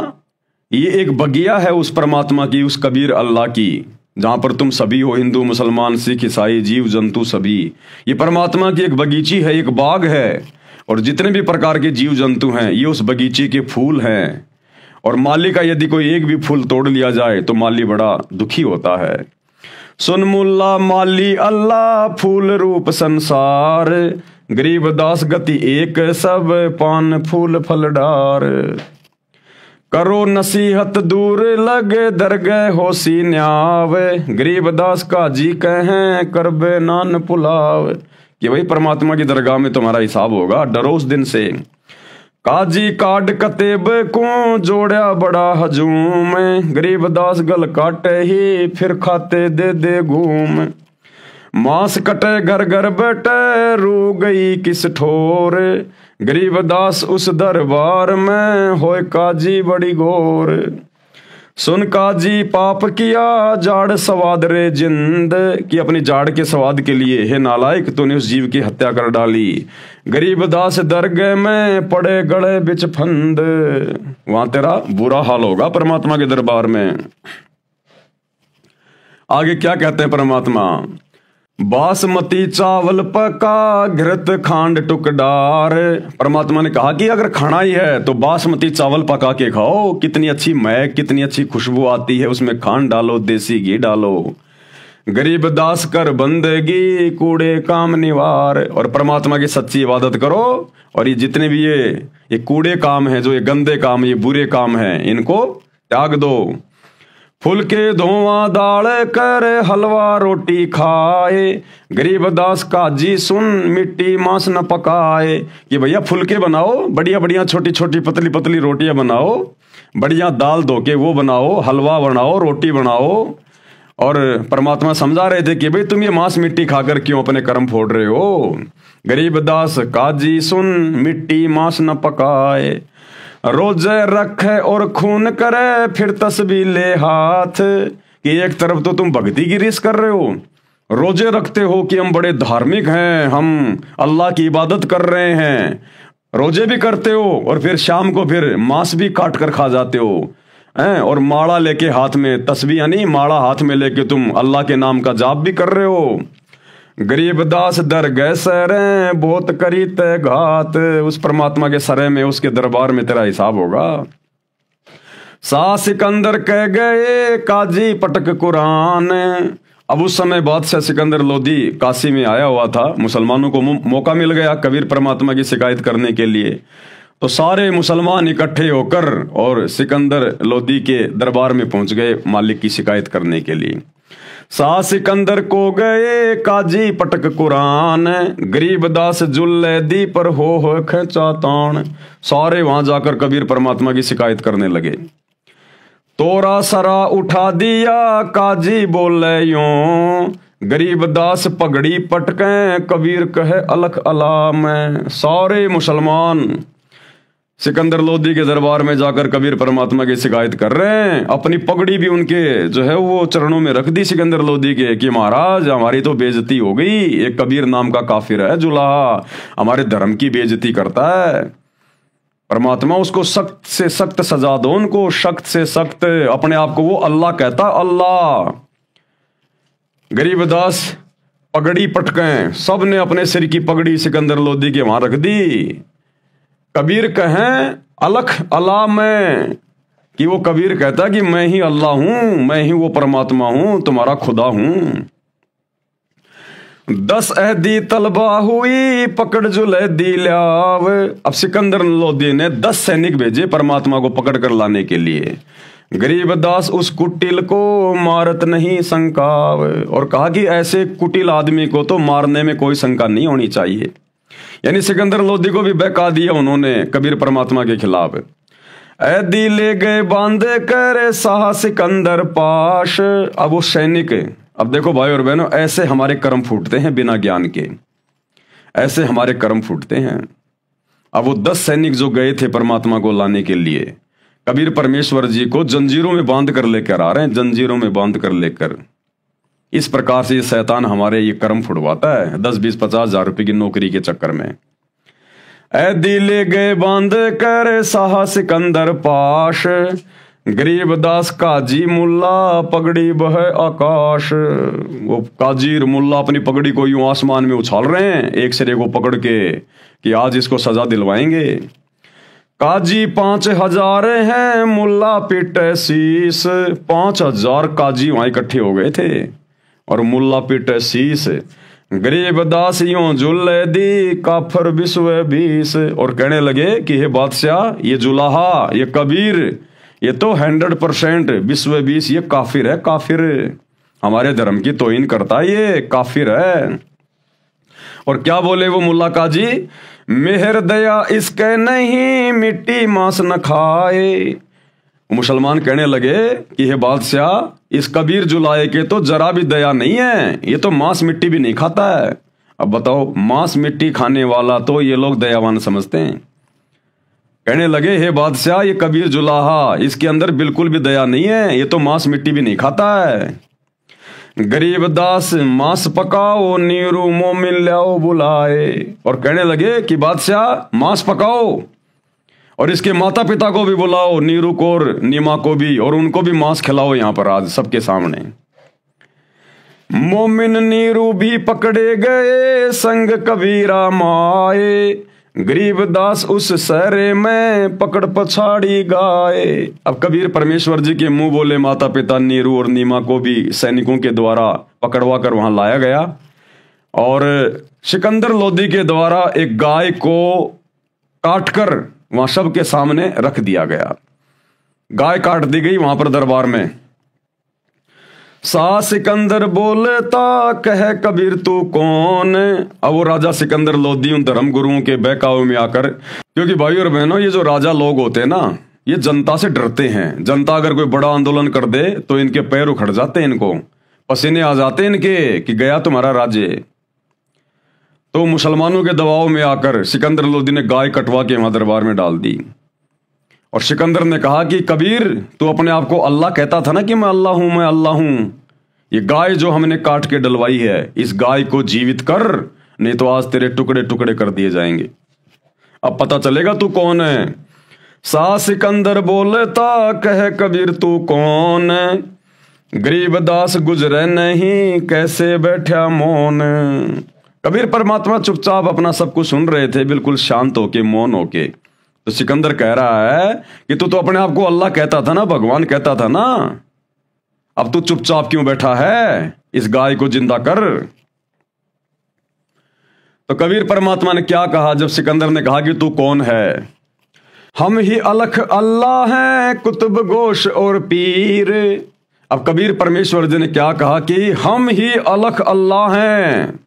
ये एक बगिया है उस परमात्मा की, उस कबीर अल्लाह की, जहां पर तुम सभी हो, हिंदू मुसलमान सिख ईसाई जीव जंतु सभी। ये परमात्मा की एक बगीची है, एक बाग है, और जितने भी प्रकार के जीव जंतु हैं ये उस बगीचे के फूल हैं। और माली का यदि कोई एक भी फूल तोड़ लिया जाए तो माली बड़ा दुखी होता है। सुन मुल्ला माली अल्लाह फूल रूप संसार, गरीब दास गति एक सब पान फूल फल डार। करो नसीहत दूर लगे दरगह होसी न्याव, गरीब दास काजी कहें करबे नान पुलाव। कि भाई परमात्मा की दरगाह में तुम्हारा हिसाब होगा, डरो उस दिन से। काजी काट कतेब को जोड़ा बड़ा हजूम, गरीब दास गल काटे ही फिर खाते दे दे घूम। मांस कटे घर घर बैठे रू गई किस ठोर, गरीब दास उस दरबार में होए काजी बड़ी घोर। सुन काजी पाप किया जाड़ स्वाद रे जिंद, कि अपनी जाड़ के स्वाद के लिए हे नालायक तूने उस जीव की हत्या कर डाली। गरीब दास दरगह में पड़े गड़े बिच फंद, वहां तेरा बुरा हाल होगा परमात्मा के दरबार में। आगे क्या कहते हैं परमात्मा? बासमती चावल पका घृत खांड टुकडार। परमात्मा ने कहा कि अगर खाना ही है तो बासमती चावल पका के खाओ, कितनी अच्छी महक, कितनी अच्छी खुशबू आती है, उसमें खांड डालो, देसी घी डालो। गरीब दास कर बंदगी कूड़े काम निवार। और परमात्मा की सच्ची इबादत करो, और ये जितने भी ये कूड़े काम हैं, जो ये गंदे काम, ये बुरे काम हैं, इनको त्याग दो। फुलके धोआ दाल कर हलवा रोटी खाए, गरीब दास काजी सुन मिट्टी मांस न पकाए। कि भैया फुलके बनाओ, बढ़िया बढ़िया छोटी छोटी पतली पतली रोटियां बनाओ, बढ़िया दाल धो के वो बनाओ, हलवा बनाओ, रोटी बनाओ। और परमात्मा समझा रहे थे कि भाई तुम ये मांस मिट्टी खाकर क्यों अपने कर्म फोड़ रहे हो? गरीब दास काजी सुन मिट्टी मांस न पकाए। रोजे रखे और खून करे फिर तस्बीह ले हाथ, कि एक तरफ तो तुम भक्ति की रीस कर रहे हो, रोजे रखते हो कि हम बड़े धार्मिक हैं, हम अल्लाह की इबादत कर रहे हैं, रोजे भी करते हो, और फिर शाम को फिर मांस भी काट कर खा जाते हो हैं, और माड़ा लेके हाथ में, तस्बीह यानी माड़ा हाथ में लेके तुम अल्लाह के नाम का जाप भी कर रहे हो। गरीब दास दर गए सरे बहुत करी ते घात, उस परमात्मा के सरे में, उसके दरबार में तेरा हिसाब होगा। शाह सिकंदर कह गए काजी पटक कुरान। अब उस समय बादशाह सिकंदर लोदी काशी में आया हुआ था, मुसलमानों को मौका मिल गया कबीर परमात्मा की शिकायत करने के लिए, तो सारे मुसलमान इकट्ठे होकर और सिकंदर लोदी के दरबार में पहुंच गए मालिक की शिकायत करने के लिए। शाह सिकंदर को गए काजी पटक कुरान, गरीब दास जुल्ले दी पर हो खेचा तान। सारे वहां जाकर कबीर परमात्मा की शिकायत करने लगे। तोरा सरा उठा दिया काजी बोले यूं, गरीब दास पगड़ी पटके कबीर कहे अलख अला में। सारे मुसलमान सिकंदर लोदी के दरबार में जाकर कबीर परमात्मा की शिकायत कर रहे हैं। अपनी पगड़ी भी उनके जो है वो चरणों में रख दी सिकंदर लोदी के, कि महाराज हमारी तो बेइज्जती हो गई, एक कबीर नाम का काफिर है जुलाहा, हमारे धर्म की बेइज्जती करता है। परमात्मा उसको सख्त से सख्त सजा दो, उनको सख्त से सख्त। अपने आप को वो अल्लाह कहता, अल्लाह। गरीबदास पगड़ी पटके, सब ने अपने सिर की पगड़ी सिकंदर लोदी के वहां रख दी। कबीर कहें अलख अला में, कि वो कबीर कहता कि मैं ही अल्लाह हूं, मैं ही वो परमात्मा हूं, तुम्हारा खुदा हूं। 10 अहदी तलबा हुई पकड़ जुलैदी ल्याव। अब सिकंदर लोदी ने 10 सैनिक भेजे परमात्मा को पकड़ कर लाने के लिए। गरीबदास उस कुटिल को मारत नहीं संकाव, और कहा कि ऐसे कुटिल आदमी को तो मारने में कोई शंका नहीं होनी चाहिए। यानी सिकंदर लोदी को भी बहका दिया उन्होंने कबीर परमात्मा के खिलाफ। ऐदी ले गए बांधे करे शाह सिकंदर पाश। अब वो सैनिक, अब देखो भाई और बहनों, ऐसे हमारे कर्म फूटते हैं बिना ज्ञान के, ऐसे हमारे कर्म फूटते हैं। अब वो 10 सैनिक जो गए थे परमात्मा को लाने के लिए, कबीर परमेश्वर जी को जंजीरों में बांध कर लेकर आ रहे हैं, जंजीरों में बांध कर लेकर। इस प्रकार से ये शैतान हमारे ये कर्म फुड़वाता है 10, 20, 50 हजार रुपए की नौकरी के चक्कर में। ऐ दिले गए बांध कर साहा सिकंदर पाश, गरीब दास काजी मुल्ला पगड़ी बह आकाश। वो काजी और मुल्ला अपनी पगड़ी को यूं आसमान में उछाल रहे हैं एक सिरे को पकड़ के कि आज इसको सजा दिलवाएंगे। काजी 5000 हैं, मुल्ला पिटे शीस। 5000 काजी वहां इकट्ठे हो गए थे और मुल्ला पिटे शीस। गरीब दास यूं जुल्ले दी काफर विश्व 20। और कहने लगे कि हे बादशाह, ये जुलाहा, ये कबीर, ये तो 100% विश्व 20 ये काफिर है, काफिर हमारे धर्म की तौहीन करता है, ये काफिर है। और क्या बोले वो मुल्ला काजी, मेहर दया इसके नहीं, मिट्टी मांस न खाए। मुसलमान कहने लगे कि हे बादशाह, इस कबीर जुलाए के तो जरा भी दया नहीं है, ये तो मांस मिट्टी भी नहीं खाता है। अब बताओ, मांस मिट्टी खाने वाला तो ये लोग दयावान समझते हैं। कहने लगे हे बादशाह, ये कबीर जुलाहा, इसके अंदर बिल्कुल भी दया नहीं है, ये तो मांस मिट्टी भी नहीं खाता है। गरीब दास मांस पकाओ, नीरू मोमिन लाओ बुलाए। और कहने लगे कि बादशाह मांस पकाओ और इसके माता पिता को भी बुलाओ, नीरू को और नीमा को भी, और उनको भी मांस खिलाओ यहां पर आज सबके सामने। मोमिन नीरू भी पकड़े गए, संग कबीरा माए। गरीब दास उस सहरे में पकड़ पछाड़ी गाए। अब कबीर परमेश्वर जी के मुंह बोले माता पिता नीरू और नीमा को भी सैनिकों के द्वारा पकड़वा कर वहां लाया गया और सिकंदर लोदी के द्वारा एक गाय को काटकर वहां सबके सामने रख दिया गया। गाय काट दी गई वहां पर दरबार में। सा सिकंदर बोलता कह कबीर तू कौन। अब वो राजा सिकंदर लोदी उन धर्म गुरुओं के बहकावे में आकर, क्योंकि भाई और बहनों, ये जो राजा लोग होते हैं ना, ये जनता से डरते हैं। जनता अगर कोई बड़ा आंदोलन कर दे तो इनके पैर उखड़ जाते हैं, इनको पसीने आ जाते हैं इनके कि गया तुम्हारा राज्य। तो मुसलमानों के दबाव में आकर सिकंदर लोदी ने गाय कटवा के वहां दरबार में डाल दी और सिकंदर ने कहा कि कबीर, तू अपने आप को अल्लाह कहता था ना कि मैं अल्लाह हूं, मैं अल्लाह हूं। ये गाय जो हमने काट के डलवाई है, इस गाय को जीवित कर, नहीं तो आज तेरे टुकड़े टुकड़े कर दिए जाएंगे। अब पता चलेगा तू कौन है। सा सिकंदर बोलता कह कबीर तू कौन। गरीब दास गुजरे नहीं, कैसे बैठा मौन। कबीर परमात्मा चुपचाप अपना सब कुछ सुन रहे थे, बिल्कुल शांत होके, मौन होके। तो सिकंदर कह रहा है कि तू तो अपने आप को अल्लाह कहता था ना, भगवान कहता था ना, अब तू चुपचाप क्यों बैठा है, इस गाय को जिंदा कर। तो कबीर परमात्मा ने क्या कहा जब सिकंदर ने कहा कि तू कौन है। हम ही अलख अल्लाह हैं, कुतुब गोश और पीर। अब कबीर परमेश्वर जी ने क्या कहा कि हम ही अलख अल्लाह हैं,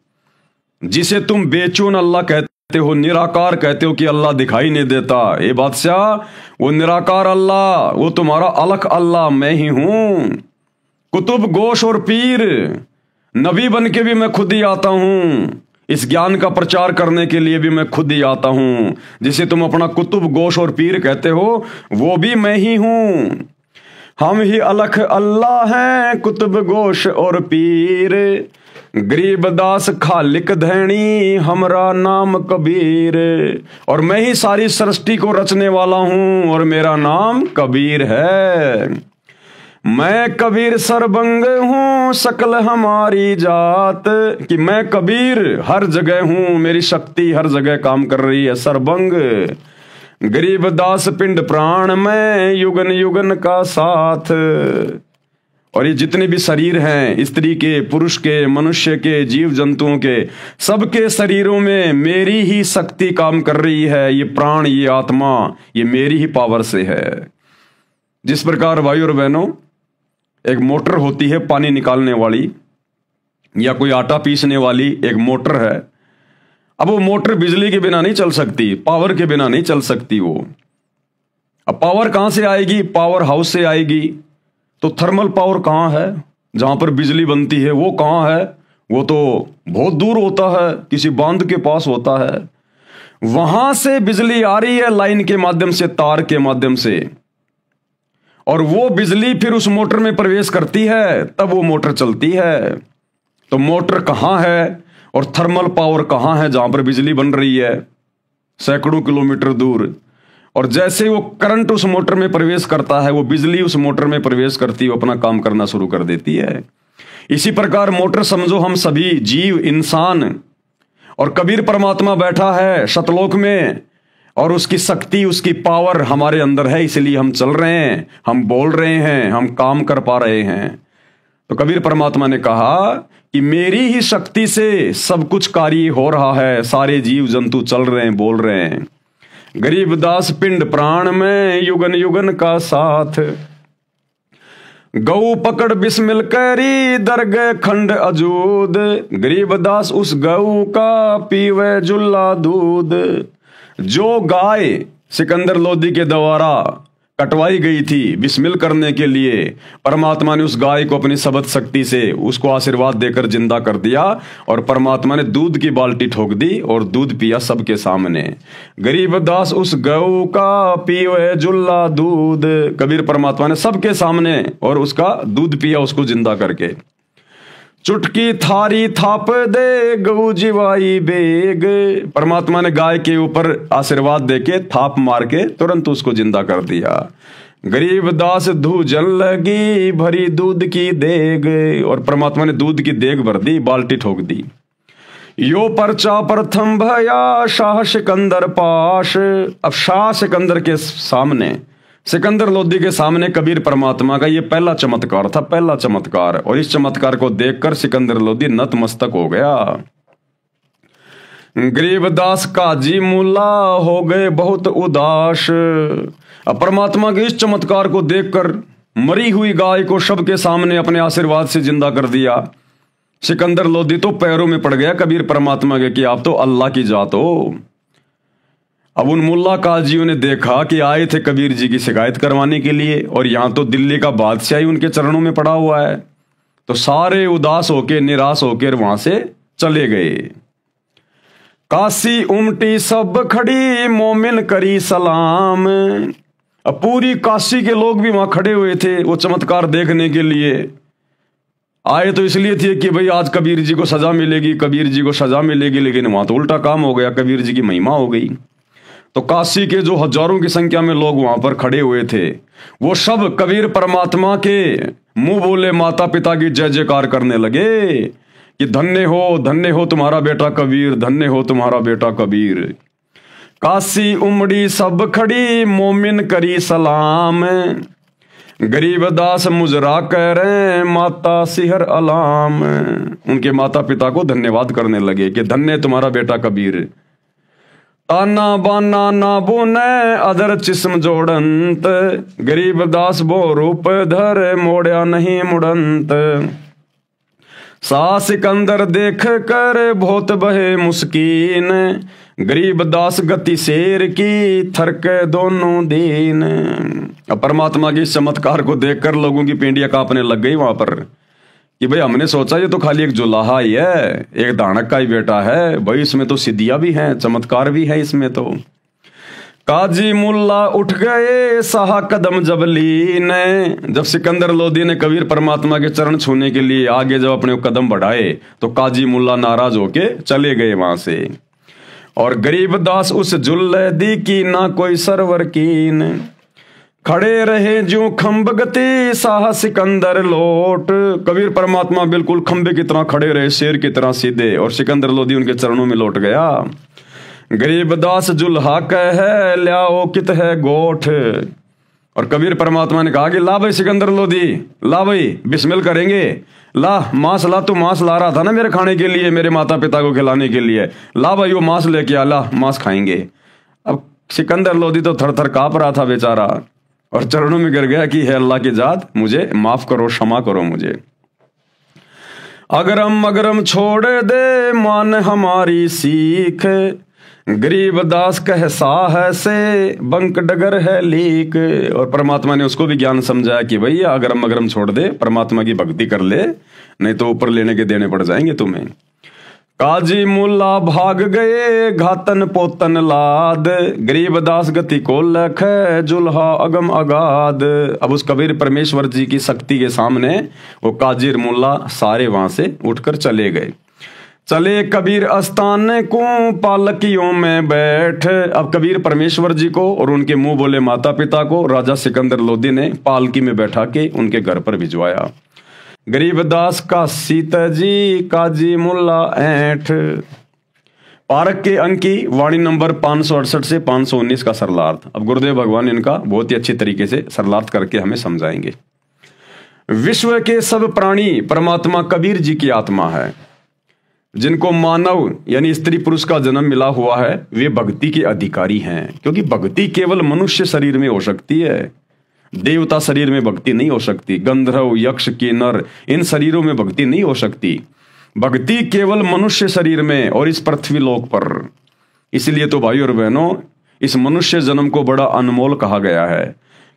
जिसे तुम बेचून अल्लाह कहते हो, निराकार कहते हो कि अल्लाह दिखाई नहीं देता। ए बादशाह, वो निराकार अल्लाह, वो तुम्हारा अलख अल्लाह मैं ही हूं। कुतुब गोश और पीर, नबी बन के भी मैं खुद ही आता हूं, इस ज्ञान का प्रचार करने के लिए भी मैं खुद ही आता हूं। जिसे तुम अपना कुतुब गोश और पीर कहते हो, वो भी मैं ही हूं। हम ही अलख अल्लाह हैं, कुतुब गोश और पीर। गरीब दास खालिक धैनी, हमरा नाम कबीर। और मैं ही सारी सृष्टि को रचने वाला हूं और मेरा नाम कबीर है। मैं कबीर सरबंग हूं, सकल हमारी जात। कि मैं कबीर हर जगह हूं, मेरी शक्ति हर जगह काम कर रही है, सरबंग। गरीब दास पिंड प्राण में, युगन युगन का साथ। और ये जितने भी शरीर हैं, स्त्री के, पुरुष के, मनुष्य के, जीव जंतुओं के, सबके शरीरों में मेरी ही शक्ति काम कर रही है। ये प्राण, ये आत्मा, ये मेरी ही पावर से है। जिस प्रकार भाई और बहनों, एक मोटर होती है पानी निकालने वाली, या कोई आटा पीसने वाली एक मोटर है। अब वो मोटर बिजली के बिना नहीं चल सकती, पावर के बिना नहीं चल सकती वो। अब पावर कहां से आएगी? पावर हाउस से आएगी। तो थर्मल पावर कहां है? जहां पर बिजली बनती है वो कहां है? वो तो बहुत दूर होता है, किसी बांध के पास होता है। वहां से बिजली आ रही है लाइन के माध्यम से, तार के माध्यम से, और वो बिजली फिर उस मोटर में प्रवेश करती है, तब वो मोटर चलती है। तो मोटर कहां है और थर्मल पावर कहां है जहां पर बिजली बन रही है? सैकड़ों किलोमीटर दूर। और जैसे वो करंट उस मोटर में प्रवेश करता है, वो बिजली उस मोटर में प्रवेश करती है, वो अपना काम करना शुरू कर देती है। इसी प्रकार मोटर समझो हम सभी जीव, इंसान, और कबीर परमात्मा बैठा है सतलोक में, और उसकी शक्ति, उसकी पावर हमारे अंदर है, इसलिए हम चल रहे हैं, हम बोल रहे हैं, हम काम कर पा रहे हैं। तो कबीर परमात्मा ने कहा कि मेरी ही शक्ति से सब कुछ कार्य हो रहा है, सारे जीव जंतु चल रहे हैं, बोल रहे हैं। गरीबदास पिंड प्राण में युगन युगन का साथ, गऊ पकड़ बिस्मिल करी दरगह खंड अजूद। गरीबदास उस गऊ का पीवे जुल्ला दूध। जो गाय सिकंदर लोदी के द्वारा कटवाई गई थी बिस्मिल करने के लिए, परमात्मा ने उस गाय को अपनी शब्द शक्ति से उसको आशीर्वाद देकर जिंदा कर दिया, और परमात्मा ने दूध की बाल्टी ठोक दी और दूध पिया सबके सामने। गरीबदास उस गऊ का पीवे जुल्ला दूध। कबीर परमात्मा ने सबके सामने और उसका दूध पिया, उसको जिंदा करके। चुटकी थारी थाप दे गऊ जीवाई बेग। परमात्मा ने गाय के ऊपर आशीर्वाद देके थाप मार के तुरंत उसको जिंदा कर दिया। गरीबदास धूजन लगी भरी दूध की देग, और परमात्मा ने दूध की देग भर दी, बाल्टी ठोक दी। यो पर्चा प्रथम भया शाह सिकंदर पाश। अब शाह सिकंदर के सामने, सिकंदर लोदी के सामने कबीर परमात्मा का ये पहला चमत्कार था, पहला चमत्कार। और इस चमत्कार को देखकर सिकंदर लोदी नतमस्तक हो गया। गरीबदास काजी मुल्ला हो गए बहुत उदास। अब परमात्मा के इस चमत्कार को देखकर मरी हुई गाय को सबके सामने अपने आशीर्वाद से जिंदा कर दिया। सिकंदर लोदी तो पैरों में पड़ गया कबीर परमात्मा के कि आप तो अल्लाह की जात हो। अब उन मुल्ला काजियों ने देखा कि आए थे कबीर जी की शिकायत करवाने के लिए, और यहां तो दिल्ली का बादशाह ही उनके चरणों में पड़ा हुआ है। तो सारे उदास होके, निराश होकर वहां से चले गए। काशी उमटी सब खड़ी मोमिन करी सलाम। अब पूरी काशी के लोग भी वहां खड़े हुए थे वो चमत्कार देखने के लिए। आए तो इसलिए थे कि भाई आज कबीर जी को सजा मिलेगी, कबीर जी को सजा मिलेगी, लेकिन वहां तो उल्टा काम हो गया, कबीर जी की महिमा हो गई। तो काशी के जो हजारों की संख्या में लोग वहां पर खड़े हुए थे, वो सब कबीर परमात्मा के मुंह बोले माता पिता की जय जयकार करने लगे कि धन्य हो तुम्हारा बेटा कबीर, धन्य हो तुम्हारा बेटा कबीर। काशी उमड़ी सब खड़ी मोमिन करी सलाम। गरीबदास मुजरा कह रहे माता सिहर अलाम। उनके माता पिता को धन्यवाद करने लगे कि धन्य तुम्हारा बेटा कबीर। ताना बाना ना बुने अदर चिस्म जोड़ंत। गरीबदास बो रूप धर मोड़या नहीं मुड़ंत। सा सिकंदर देख कर बहुत बहे मुस्कीन। गरीबदास गति शेर की थरके दोनों दीन। अब परमात्मा के इस चमत्कार को देखकर लोगों की पेंडियां कांपने लग गई वहां पर कि भाई हमने सोचा ये तो खाली एक जुलाहा ही है, एक दानक का ही बेटा है, भाई इसमें तो सिद्धियां भी हैं, चमत्कार भी है इसमें तो। काजी मुल्ला उठ गए साहा कदम जब लीने। जब सिकंदर लोदी ने कबीर परमात्मा के चरण छूने के लिए आगे जब अपने कदम बढ़ाए तो काजी मुल्ला नाराज होके चले गए वहां से। और गरीबदास उस जुल्लदी की ना कोई सरवर कीन। खड़े रहे जो खंब गति साह सिकंदर लोट। कबीर परमात्मा बिल्कुल खंबे की तरह खड़े रहे, शेर की तरह सीधे, और सिकंदर लोदी उनके चरणों में लौट गया। गरीबदास जुल्हा कह ल्याओ कित है गोठ। और कबीर परमात्मा ने कहा कि ला भाई सिकंदर लोदी, ला भाई बिस्मिल करेंगे, ला मांस ला, तू मांस ला रहा था ना मेरे खाने के लिए, मेरे माता पिता को खिलाने के लिए, ला भाई वो मांस लेके आ, ला मांस खाएंगे। अब सिकंदर लोदी तो थर थर कांप रहा था बेचारा, और चरणों में गिर गया कि है अल्लाह की जात, मुझे माफ करो, क्षमा करो मुझे। अगरम अगरम छोड़ दे मान हमारी सीख। गरीबदास कह साह से बंक डगर है लीक। और परमात्मा ने उसको भी ज्ञान समझाया कि भैया अगरम अगरम छोड़ दे, परमात्मा की भक्ति कर ले, नहीं तो ऊपर लेने के देने पड़ जाएंगे तुम्हें। काजी मुल्ला भाग गए घातन पोतन लाद, गरीबदास गति को लख जुल्हा अगम अगाध। अब उस कबीर परमेश्वर जी की शक्ति के सामने वो काजी मुल्ला सारे वहां से उठकर चले गए। चले कबीर अस्तान को पालकियों में बैठ। अब कबीर परमेश्वर जी को और उनके मुंह बोले माता पिता को राजा सिकंदर लोदी ने पालकी में बैठा के उनके घर पर भिजवाया। गरीबदास का सीता जी काजी मुल्ला ऐठ। पारक के अंक की वाणी नंबर 568 से 519 का सरलार्थ अब गुरुदेव भगवान इनका बहुत ही अच्छी तरीके से सरलार्थ करके हमें समझाएंगे। विश्व के सब प्राणी परमात्मा कबीर जी की आत्मा है। जिनको मानव यानी स्त्री पुरुष का जन्म मिला हुआ है वे भक्ति के अधिकारी हैं, क्योंकि भक्ति केवल मनुष्य शरीर में हो सकती है, देवता शरीर में भक्ति नहीं हो सकती। गंधर्व यक्ष किन्नर इन शरीरों में भक्ति नहीं हो सकती। भक्ति केवल मनुष्य शरीर में और इस पृथ्वी लोक पर। इसलिए तो भाई और बहनों इस मनुष्य जन्म को बड़ा अनमोल कहा गया है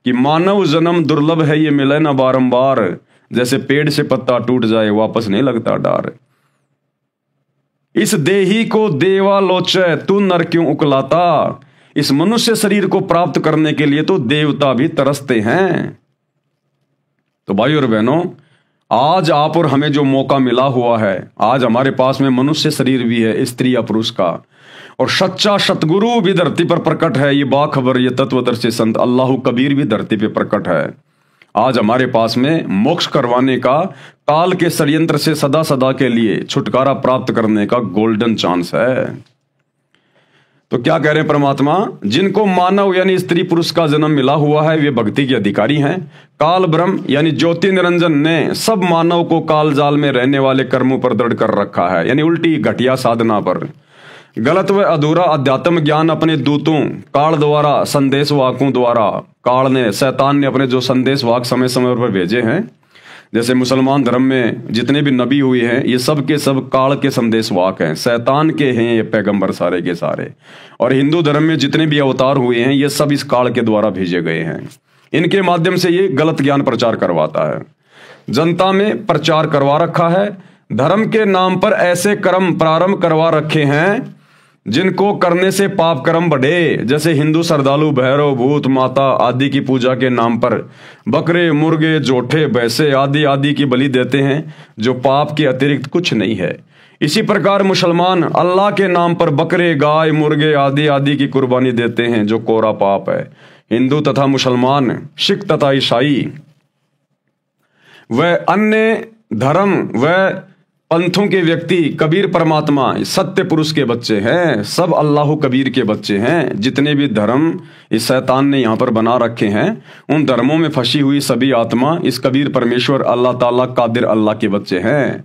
कि मानव जन्म दुर्लभ है, ये मिले ना बारंबार। जैसे पेड़ से पत्ता टूट जाए वापस नहीं लगता डार। इस देही को देवा लोचे तू नर क्यों उकलाता। इस मनुष्य शरीर को प्राप्त करने के लिए तो देवता भी तरसते हैं। तो भाई और बहनों आज आप और हमें जो मौका मिला हुआ है, आज हमारे पास में मनुष्य शरीर भी है स्त्री या पुरुष का, और सच्चा सतगुरु भी धरती पर प्रकट है। ये बाखबर ये तत्वदर्शी संत अल्लाह कबीर भी धरती पे प्रकट है। आज हमारे पास में मोक्ष करवाने का, काल के षड्यंत्र से सदा सदा के लिए छुटकारा प्राप्त करने का गोल्डन चांस है। तो क्या कह रहे हैं परमात्मा, जिनको मानव यानी स्त्री पुरुष का जन्म मिला हुआ है वे भक्ति के अधिकारी हैं। काल ब्रह्म यानी ज्योति निरंजन ने सब मानव को काल जाल में रहने वाले कर्मों पर दृढ़ कर रखा है, यानी उल्टी घटिया साधना पर। गलत व अधूरा अध्यात्म ज्ञान अपने दूतों काल द्वारा संदेश वाकों द्वारा, काल ने शैतान ने अपने जो संदेश वाक समय समय पर भेजे हैं, जैसे मुसलमान धर्म में जितने भी नबी हुए हैं ये सब के सब काल के संदेश वाक हैं, शैतान के हैं ये पैगंबर सारे के सारे। और हिंदू धर्म में जितने भी अवतार हुए हैं ये सब इस काल के द्वारा भेजे गए हैं। इनके माध्यम से ये गलत ज्ञान प्रचार करवाता है, जनता में प्रचार करवा रखा है। धर्म के नाम पर ऐसे कर्म प्रारंभ करवा रखे हैं जिनको करने से पाप कर्म बढ़े। जैसे हिंदू श्रद्धालु भैरव भूत माता आदि की पूजा के नाम पर बकरे मुर्गे जोठे भैंसे आदि आदि की बलि देते हैं, जो पाप के अतिरिक्त कुछ नहीं है। इसी प्रकार मुसलमान अल्लाह के नाम पर बकरे गाय मुर्गे आदि आदि की कुर्बानी देते हैं, जो कोरा पाप है। हिंदू तथा मुसलमान, सिख तथा ईसाई व अन्य धर्म व पंथों के व्यक्ति कबीर परमात्मा सत्य पुरुष के बच्चे हैं, सब अल्लाह कबीर के बच्चे हैं। जितने भी धर्म इस शैतान ने यहाँ पर बना रखे हैं उन धर्मों में फंसी हुई सभी आत्मा इस कबीर परमेश्वर अल्लाह ताला कादिर अल्लाह के बच्चे हैं,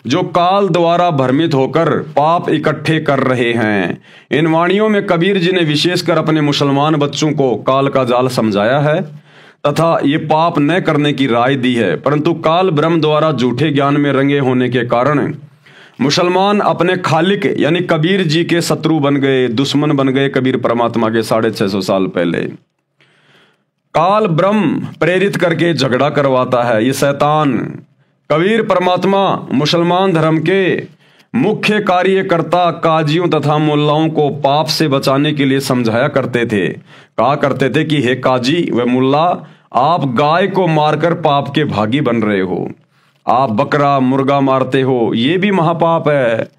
जो काल द्वारा भ्रमित होकर पाप इकट्ठे कर रहे हैं। इन वाणियों में कबीर जी ने विशेषकर अपने मुसलमान बच्चों को काल का जाल समझाया है तथा ये पाप न करने की राय दी है, परंतु काल ब्रह्म द्वारा झूठे ज्ञान में रंगे होने के कारण मुसलमान अपने खालिक यानी कबीर जी के शत्रु बन गए, दुश्मन बन गए। कबीर परमात्मा के 650 साल पहले काल ब्रह्म प्रेरित करके झगड़ा करवाता है ये शैतान। कबीर परमात्मा मुसलमान धर्म के मुख्य कार्यकर्ता काजियों तथा मुल्लाओं को पाप से बचाने के लिए समझाया करते थे। कहा करते थे कि हे काजी व मुल्ला, आप गाय को मारकर पाप के भागी बन रहे हो, आप बकरा मुर्गा मारते हो, ये भी महापाप है।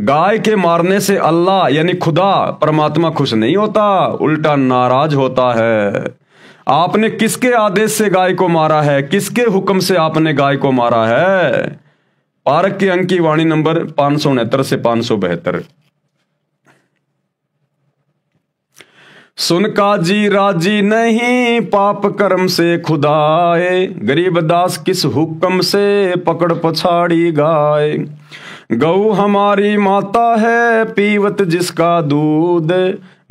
गाय के मारने से अल्लाह यानी खुदा परमात्मा खुश नहीं होता, उल्टा नाराज होता है। आपने किसके आदेश से गाय को मारा है, किसके हुक्म से आपने गाय को मारा है? पारक के अंक की वाणी नंबर 569 से 572। सुन काजी राजी नहीं पाप कर्म से खुदाए, गरीबदास किस हुक्म से पकड़ पछाड़ी गाय। गऊ हमारी माता है पीवत जिसका दूध,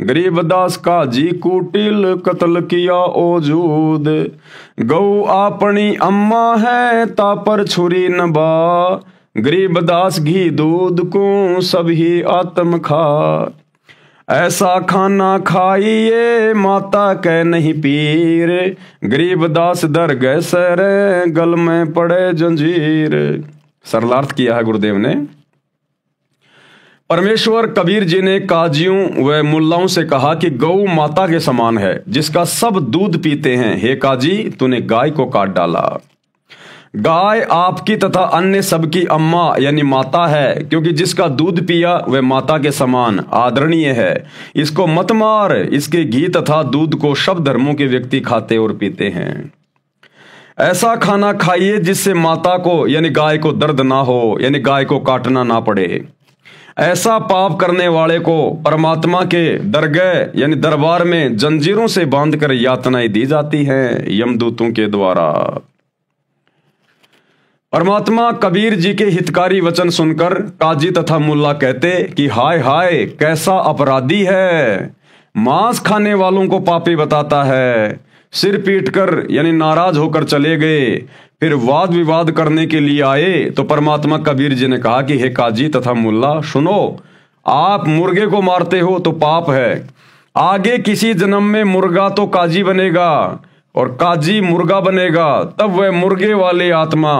गरीबदास का जी कुटिल कत्ल किया ओजूद। गऊ अपनी अम्मा है तापर छुरी नबा, गरीबदास घी दूध को सभी आत्म खा। ऐसा खाना खाइए माता कह नहीं पीर, गरीबदास दर गए सर गल में पड़े जंजीर। सरलार्थ किया है गुरुदेव ने। परमेश्वर कबीर जी ने काजियों व मुल्लाओं से कहा कि गौ माता के समान है, जिसका सब दूध पीते हैं। हे काजी, तूने गाय को काट डाला। गाय आपकी तथा अन्य सबकी अम्मा यानी माता है, क्योंकि जिसका दूध पिया वह माता के समान आदरणीय है। इसको मत मार। इसके घी तथा दूध को सब धर्मों के व्यक्ति खाते और पीते हैं। ऐसा खाना खाइए जिससे माता को यानी गाय को दर्द ना हो, यानी गाय को काटना ना पड़े। ऐसा पाप करने वाले को परमात्मा के दरगह यानी दरबार में जंजीरों से बांधकर यातनाएं दी जाती हैं यमदूतों के द्वारा। परमात्मा कबीर जी के हितकारी वचन सुनकर काजी तथा मुल्ला कहते कि हाय हाय, कैसा अपराधी है। मांस खाने वालों को पापी बताता है। सिर पीटकर यानी नाराज होकर चले गए। फिर वाद विवाद करने के लिए आए तो परमात्मा कबीर जी ने कहा कि हे काजी तथा मुल्ला, सुनो, आप मुर्गे को मारते हो तो पाप है। आगे किसी जन्म में मुर्गा तो काजी बनेगा और काजी मुर्गा बनेगा, तब वह मुर्गे वाले आत्मा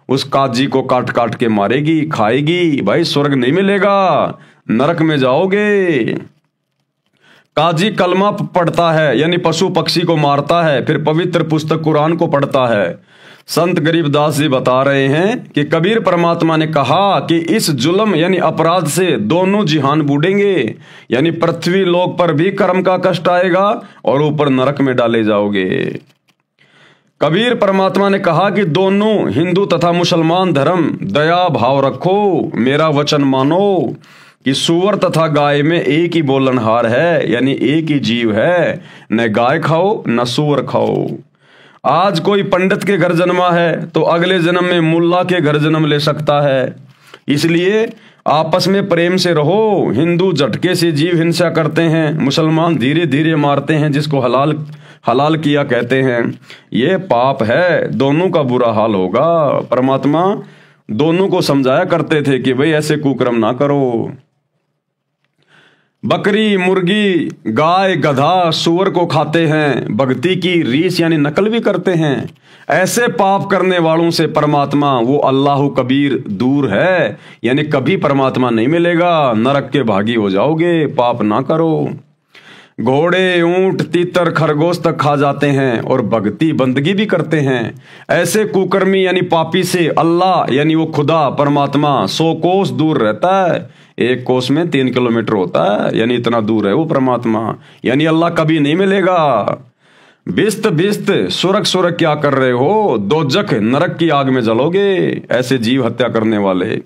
उस काजी को काट काट के मारेगी, खाएगी। भाई स्वर्ग नहीं मिलेगा, नरक में जाओगे। काजी कलमा पढ़ता है यानी पशु पक्षी को मारता है, फिर पवित्र पुस्तक कुरान को पढ़ता है। संत गरीबदास जी बता रहे हैं कि कबीर परमात्मा ने कहा कि इस जुल्म यानी अपराध से दोनों जिहान बूढ़ेंगे, यानी पृथ्वी लोक पर भी कर्म का कष्ट आएगा और ऊपर नरक में डाले जाओगे। कबीर परमात्मा ने कहा कि दोनों हिंदू तथा मुसलमान धर्म दया भाव रखो, मेरा वचन मानो कि सूअर तथा गाय में एक ही बोलनहार है, यानी एक ही जीव है। न गाय खाओ न सूअर खाओ। आज कोई पंडित के घर जन्मा है तो अगले जन्म में मुल्ला के घर जन्म ले सकता है। इसलिए आपस में प्रेम से रहो। हिंदू झटके से जीव हिंसा करते हैं, मुसलमान धीरे धीरे मारते हैं, जिसको हलाल हलाल किया कहते हैं। ये पाप है, दोनों का बुरा हाल होगा। परमात्मा दोनों को समझाया करते थे कि भाई ऐसे कुकर्म ना करो। बकरी, मुर्गी, गाय, गधा, सूअर को खाते हैं, भक्ति की रीस यानी नकल भी करते हैं। ऐसे पाप करने वालों से परमात्मा वो अल्लाह कबीर दूर है, यानी कभी परमात्मा नहीं मिलेगा, नरक के भागी हो जाओगे। पाप ना करो। घोड़े, ऊंट, तीतर, खरगोश तक खा जाते हैं और भक्ति बंदगी भी करते हैं। ऐसे कुकर्मी यानी पापी से अल्लाह यानी वो खुदा परमात्मा 100 कोस दूर रहता है। एक कोस में 3 किलोमीटर होता है, यानी इतना दूर है वो परमात्मा, यानी अल्लाह कभी नहीं मिलेगा। बिस्त बिस्त सुरख सुरख क्या कर रहे हो, दोजख नरक की आग में जलोगे। ऐसे जीव हत्या करने वाले,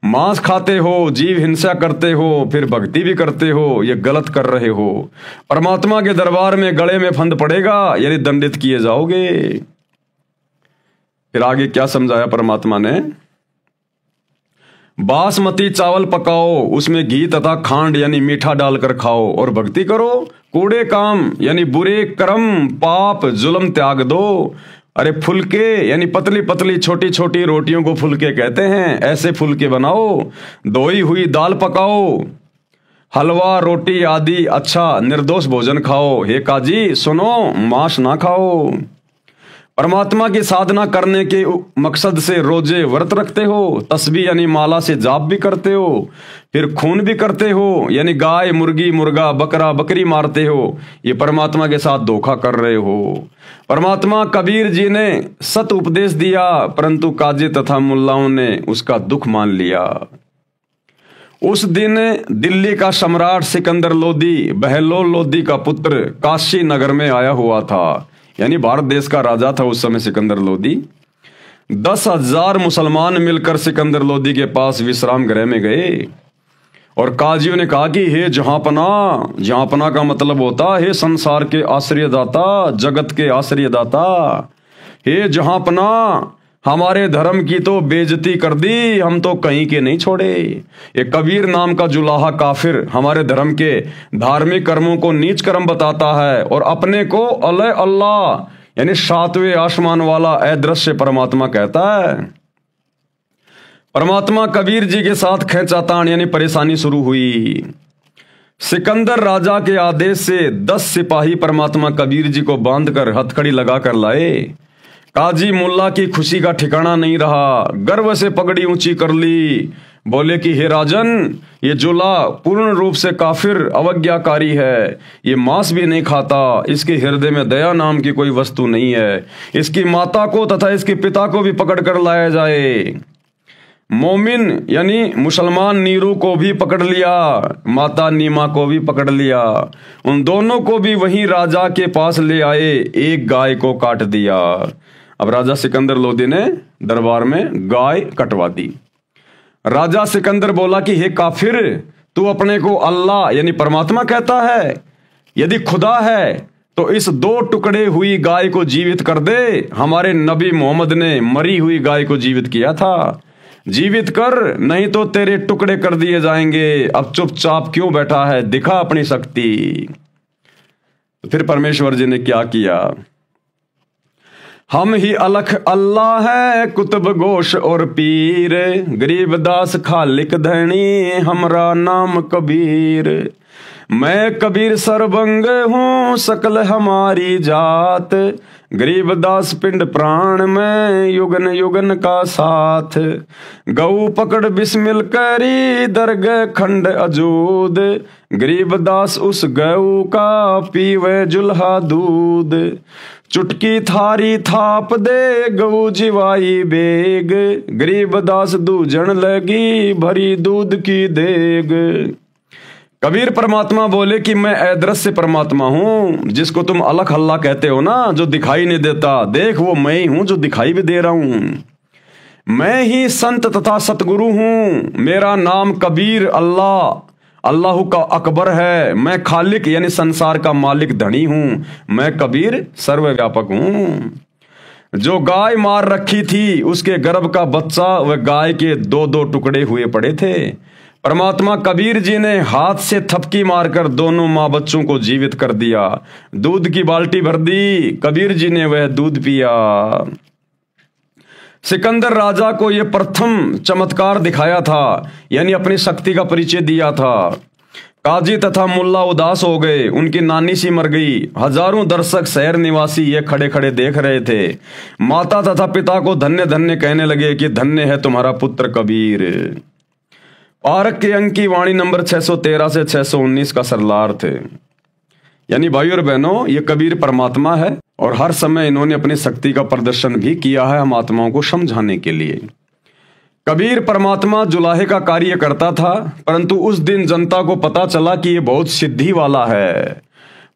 मांस खाते हो, जीव हिंसा करते हो, फिर भक्ति भी करते हो, ये गलत कर रहे हो। परमात्मा के दरबार में गले में फंद पड़ेगा, यानी दंडित किए जाओगे। फिर आगे क्या समझाया परमात्मा ने, बासमती चावल पकाओ, उसमें घी तथा खांड यानी मीठा डालकर खाओ और भक्ति करो। कूड़े काम यानी बुरे कर्म, पाप, जुल्म त्याग दो। अरे फुलके यानी पतली पतली छोटी छोटी रोटियों को फुलके कहते हैं, ऐसे फुलके बनाओ। धोई हुई दाल पकाओ, हलवा, रोटी आदि अच्छा निर्दोष भोजन खाओ। हे काजी सुनो, मांस ना खाओ। परमात्मा की साधना करने के मकसद से रोजे व्रत रखते हो, तस्बीह यानी माला से जाप भी करते हो, फिर खून भी करते हो, यानी गाय, मुर्गी, मुर्गा, बकरा, बकरी मारते हो। ये परमात्मा के साथ धोखा कर रहे हो। परमात्मा कबीर जी ने सत उपदेश दिया, परंतु काजी तथा मुल्लाओं ने उसका दुख मान लिया। उस दिन दिल्ली का सम्राट सिकंदर लोदी बहलोल लोदी का पुत्र काशी नगर में आया हुआ था, यानी भारत देश का राजा था उस समय सिकंदर लोदी। 10,000 मुसलमान मिलकर सिकंदर लोदी के पास विश्राम गृह में गए और काजियों ने कहा कि हे जहांपना, जहांपना का मतलब होता है संसार के आश्रयदाता, जगत के आश्रयदाता। हे जहांपना, हमारे धर्म की तो बेइज्जती कर दी, हम तो कहीं के नहीं छोड़े। ये कबीर नाम का जुलाहा काफिर हमारे धर्म के धार्मिक कर्मों को नीच कर्म बताता है और अपने को अल्लाह यानी 7वें आसमान वाला अदृश्य परमात्मा कहता है। परमात्मा कबीर जी के साथ खींचातान यानी परेशानी शुरू हुई। सिकंदर राजा के आदेश से 10 सिपाही परमात्मा कबीर जी को बांधकर हथकड़ी लगाकर लाए। काजी मुल्ला की खुशी का ठिकाना नहीं रहा, गर्व से पगड़ी ऊंची कर ली, बोले कि हे राजन, ये जुला पूर्ण रूप से काफिर अवज्ञाकारी है, ये मांस भी नहीं खाता, इसके हृदय में दया नाम की कोई वस्तु नहीं है, इसकी माता को तथा इसके पिता को भी पकड़ कर लाया जाए। मोमिन यानी मुसलमान नीरू को भी पकड़ लिया, माता नीमा को भी पकड़ लिया, उन दोनों को भी वहीं राजा के पास ले आए, एक गाय को काट दिया। अब राजा सिकंदर लोदी ने दरबार में गाय कटवा दी। राजा सिकंदर बोला कि हे काफिर, तू अपने को अल्लाह यानी परमात्मा कहता है? यदि खुदा है तो इस 2 टुकड़े हुई गाय को जीवित कर दे। हमारे नबी मोहम्मद ने मरी हुई गाय को जीवित किया था, जीवित कर, नहीं तो तेरे टुकड़े कर दिए जाएंगे। अब चुपचाप क्यों बैठा है, दिखा अपनी शक्ति। तो फिर परमेश्वर जी ने क्या किया? हम ही अलख अल्लाह है, कुतुब गोश और पीर, गरीबदास खालिक धनी, हमरा नाम कबीर। मैं कबीर सरबंग हूँ, सकल हमारी जात, गरीबदास पिंड प्राण में, युगन युगन का साथ। गऊ पकड़ बिस्मिल करी, दरगह खंड अजूद, गरीबदास उस गऊ का पीवे जुल्हा दूध। चुटकी थारी थाप दे, गऊ जिवाई बेग, गरीबदास दूजन लगी, भरी दूध की देग। कबीर परमात्मा बोले कि मैं अदृश्य परमात्मा हूं, जिसको तुम अलख अल्लाह कहते हो ना, जो दिखाई नहीं देता, देख वो मैं ही हूं जो दिखाई भी दे रहा हूं। मैं ही संत तथा सतगुरु हूं, मेरा नाम कबीर अल्लाह अल्लाह का अकबर है। मैं खालिक यानी संसार का मालिक धनी हूं, मैं कबीर सर्वव्यापक हूं। जो गाय मार रखी थी उसके गर्भ का बच्चा वह गाय के 2-2 टुकड़े हुए पड़े थे। परमात्मा कबीर जी ने हाथ से थपकी मारकर दोनों माँ बच्चों को जीवित कर दिया। दूध की बाल्टी भर दी, कबीर जी ने वह दूध पिया। सिकंदर राजा को यह प्रथम चमत्कार दिखाया था, यानी अपनी शक्ति का परिचय दिया था। काजी तथा मुल्ला उदास हो गए, उनकी नानी सी मर गई। हजारों दर्शक शहर निवासी ये खड़े खड़े देख रहे थे। माता तथा पिता को धन्य धन्य कहने लगे कि धन्य है तुम्हारा पुत्र कबीर। पारक के अंक की वाणी नंबर 613 से 619 का सरलार्थ है। यानी भाइयों और बहनों, ये कबीर परमात्मा है और हर समय इन्होंने अपनी शक्ति का प्रदर्शन भी किया है हम आत्माओं को समझाने के लिए। कबीर परमात्मा जुलाहे का कार्य करता था, परंतु उस दिन जनता को पता चला कि ये बहुत सिद्धि वाला है।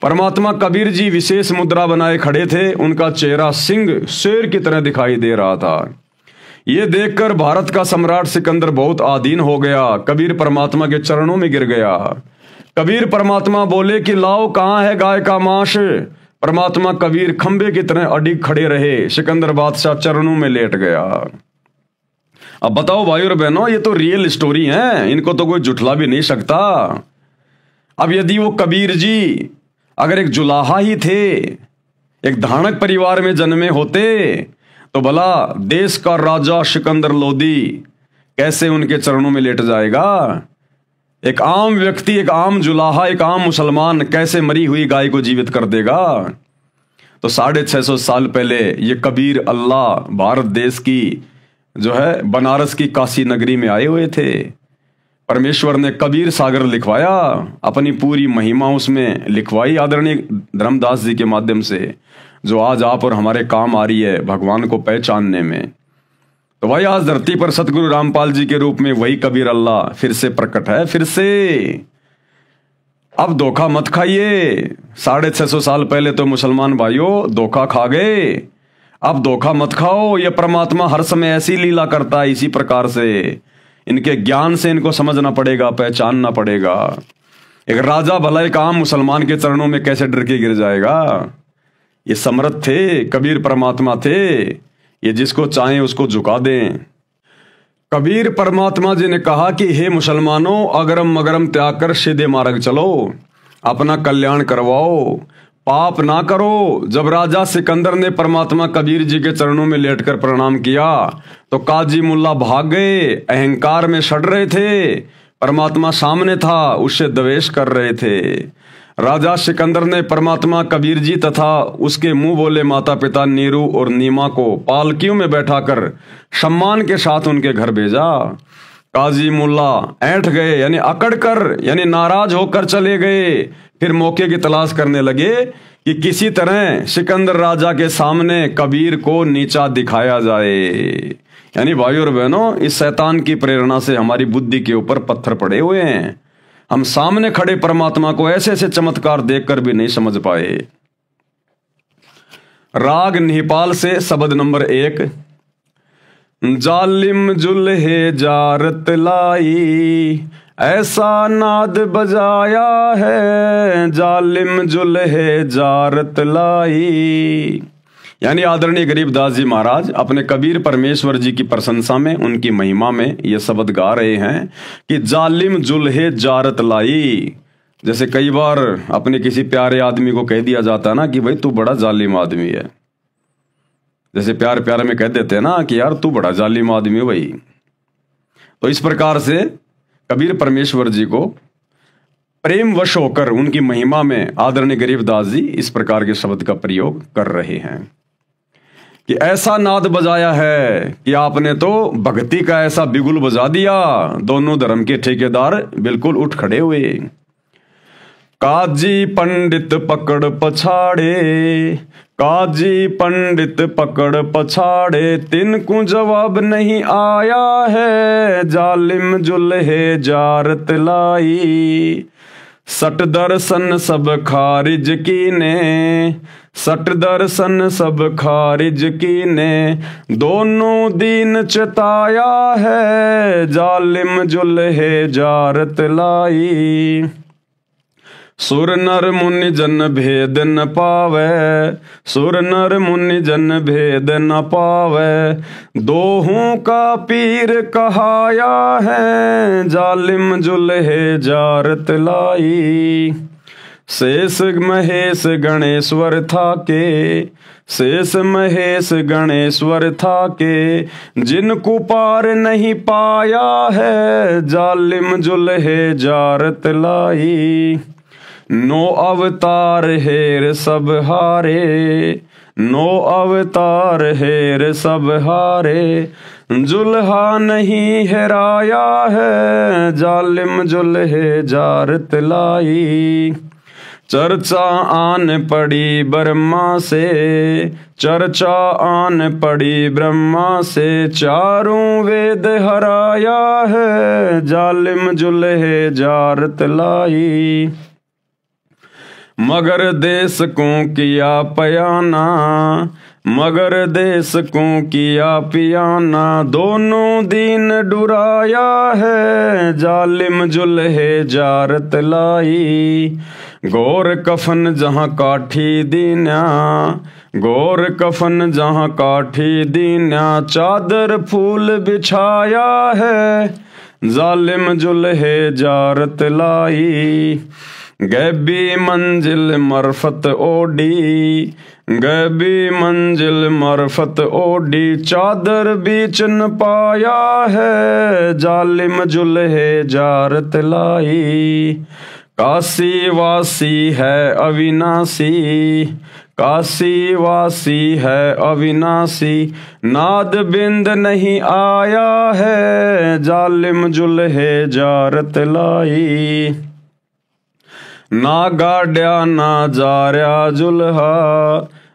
परमात्मा कबीर जी विशेष मुद्रा बनाए खड़े थे, उनका चेहरा सिंह शेर की तरह दिखाई दे रहा था। ये देखकर भारत का सम्राट सिकंदर बहुत आधीन हो गया, कबीर परमात्मा के चरणों में गिर गया। कबीर परमात्मा बोले कि लाओ कहाँ है गाय का मांस। परमात्मा कबीर खंबे की तरह अडिग खड़े रहे, सिकंदर बादशाह चरणों में लेट गया। अब बताओ भाई और बहनों, ये तो रियल स्टोरी है, इनको तो कोई जुठला भी नहीं सकता। अब यदि वो कबीर जी अगर एक जुलाहा ही थे, एक धानक परिवार में जन्मे होते, तो भला देश का राजा सिकंदर लोदी कैसे उनके चरणों में लेट जाएगा? एक आम व्यक्ति, एक आम जुलाहा, एक आम मुसलमान कैसे मरी हुई गाय को जीवित कर देगा? तो 650 साल पहले ये कबीर अल्लाह भारत देश की जो है बनारस की काशी नगरी में आए हुए थे। परमेश्वर ने कबीर सागर लिखवाया, अपनी पूरी महिमा उसमें लिखवाई आदरणीय धर्मदास जी के माध्यम से, जो आज आप और हमारे काम आ रही है भगवान को पहचानने में। तो भाई आज धरती पर सतगुरु रामपाल जी के रूप में वही कबीर अल्लाह फिर से प्रकट है, फिर से। अब धोखा मत खाइए। 650 साल पहले तो मुसलमान भाइयों धोखा खा गए, अब धोखा मत खाओ। ये परमात्मा हर समय ऐसी लीला करता है, इसी प्रकार से। इनके ज्ञान से इनको समझना पड़ेगा, पहचानना पड़ेगा। एक राजा भला एक आम मुसलमान के चरणों में कैसे डर के गिर जाएगा? ये समर्थ थे, कबीर परमात्मा थे, ये जिसको चाहें उसको झुका दें। कबीर परमात्मा जी ने कहा कि हे मुसलमानों, अगरम मगरम त्याग कर सीधे मार्ग चलो, अपना कल्याण करवाओ, पाप ना करो। जब राजा सिकंदर ने परमात्मा कबीर जी के चरणों में लेटकर प्रणाम किया तो काजी मुल्ला भाग गए, अहंकार में सड़ रहे थे। परमात्मा सामने था, उससे द्वेष कर रहे थे। राजा सिकंदर ने परमात्मा कबीर जी तथा उसके मुंह बोले माता पिता नीरू और नीमा को पालकियों में बैठाकर सम्मान के साथ उनके घर भेजा। काजी मुल्ला ऐंठ गए यानी अकड़ कर यानी नाराज होकर चले गए। फिर मौके की तलाश करने लगे कि किसी तरह सिकंदर राजा के सामने कबीर को नीचा दिखाया जाए। यानी भाई और बहनों, इस शैतान की प्रेरणा से हमारी बुद्धि के ऊपर पत्थर पड़े हुए हैं। हम सामने खड़े परमात्मा को ऐसे ऐसे चमत्कार देखकर भी नहीं समझ पाए। राग निहिपाल से शब्द नंबर 1। जालिम जुल्हे जारत लाई, ऐसा नाद बजाया है, जालिम जुल्हे जारत लाई। यानी आदरणीय गरीबदास जी महाराज अपने कबीर परमेश्वर जी की प्रशंसा में, उनकी महिमा में ये शब्द गा रहे हैं कि जालिम जुल्हे जारत लाई। जैसे कई बार अपने किसी प्यारे आदमी को कह दिया जाता है ना कि भाई तू बड़ा जालिम आदमी है। जैसे प्यार प्यार में कह देते हैं ना कि यार तू बड़ा जालिम आदमी है भाई। तो इस प्रकार से कबीर परमेश्वर जी को प्रेम वश होकर उनकी महिमा में आदरणीय गरीबदास जी इस प्रकार के शब्द का प्रयोग कर रहे हैं कि ऐसा नाद बजाया है कि आपने तो भक्ति का ऐसा बिगुल बजा दिया, दोनों धर्म के ठेकेदार बिल्कुल उठ खड़े हुए। काजी पंडित पकड़ पछाड़े, काजी पंडित पकड़ पछाड़े, तिनको जवाब नहीं आया है, जालिम जुल्हे जारत लाई। सट दर्शन सब खारिज कीने, सट दर्शन सब खारिज कीने, दोनों दीन चिताया है, जालिम जुल्हे जारत लाई। सुर नर मुनि जन भेद न पावे, सुर नर मुनि जन भेद न पावे, दोहों का पीर कहाया है, जालिम जुल्हे जारत लाई। शेष महेश गणेश्वर था के, शेष महेश गणेश्वर था के, जिनको पार नहीं पाया है, जालिम जुल्हे जारत लाई। नो अवतार हेर सब हारे, नो अवतार हेर सब हारे, जुल्हा नहीं हेराया है, जालिम जुल्हे जारत लाई। चर्चा आन पड़ी ब्रह्मा से, चर्चा आन पड़ी ब्रह्मा से, चारों वेद हराया है, जालिम जुल्हे जारत लाई। मगर देश को किया पयाना, मगर देश को किया पियाना, दोनों दीन डुराया है, जालिम जुल्हे जारत लाई। गौर कफन जहाँ काठी दीन्या, गौर कफन जहाँ काठी दीन्या, चादर फूल बिछाया है, जालिम जुल्हे जारत लाई। गैबी मंजिल मरफत ओडी, गैबी मंजिल मरफत ओडी, चादर बीच न पाया है, जालिम जुल्हे जारत लाई। काशी वासी है अविनाशी, काशी वासी है अविनाशी, नाद बिंद नहीं आया है, जालिम जुल्हे जारत लाई। ना गाड्या ना जार्या जुल्हा,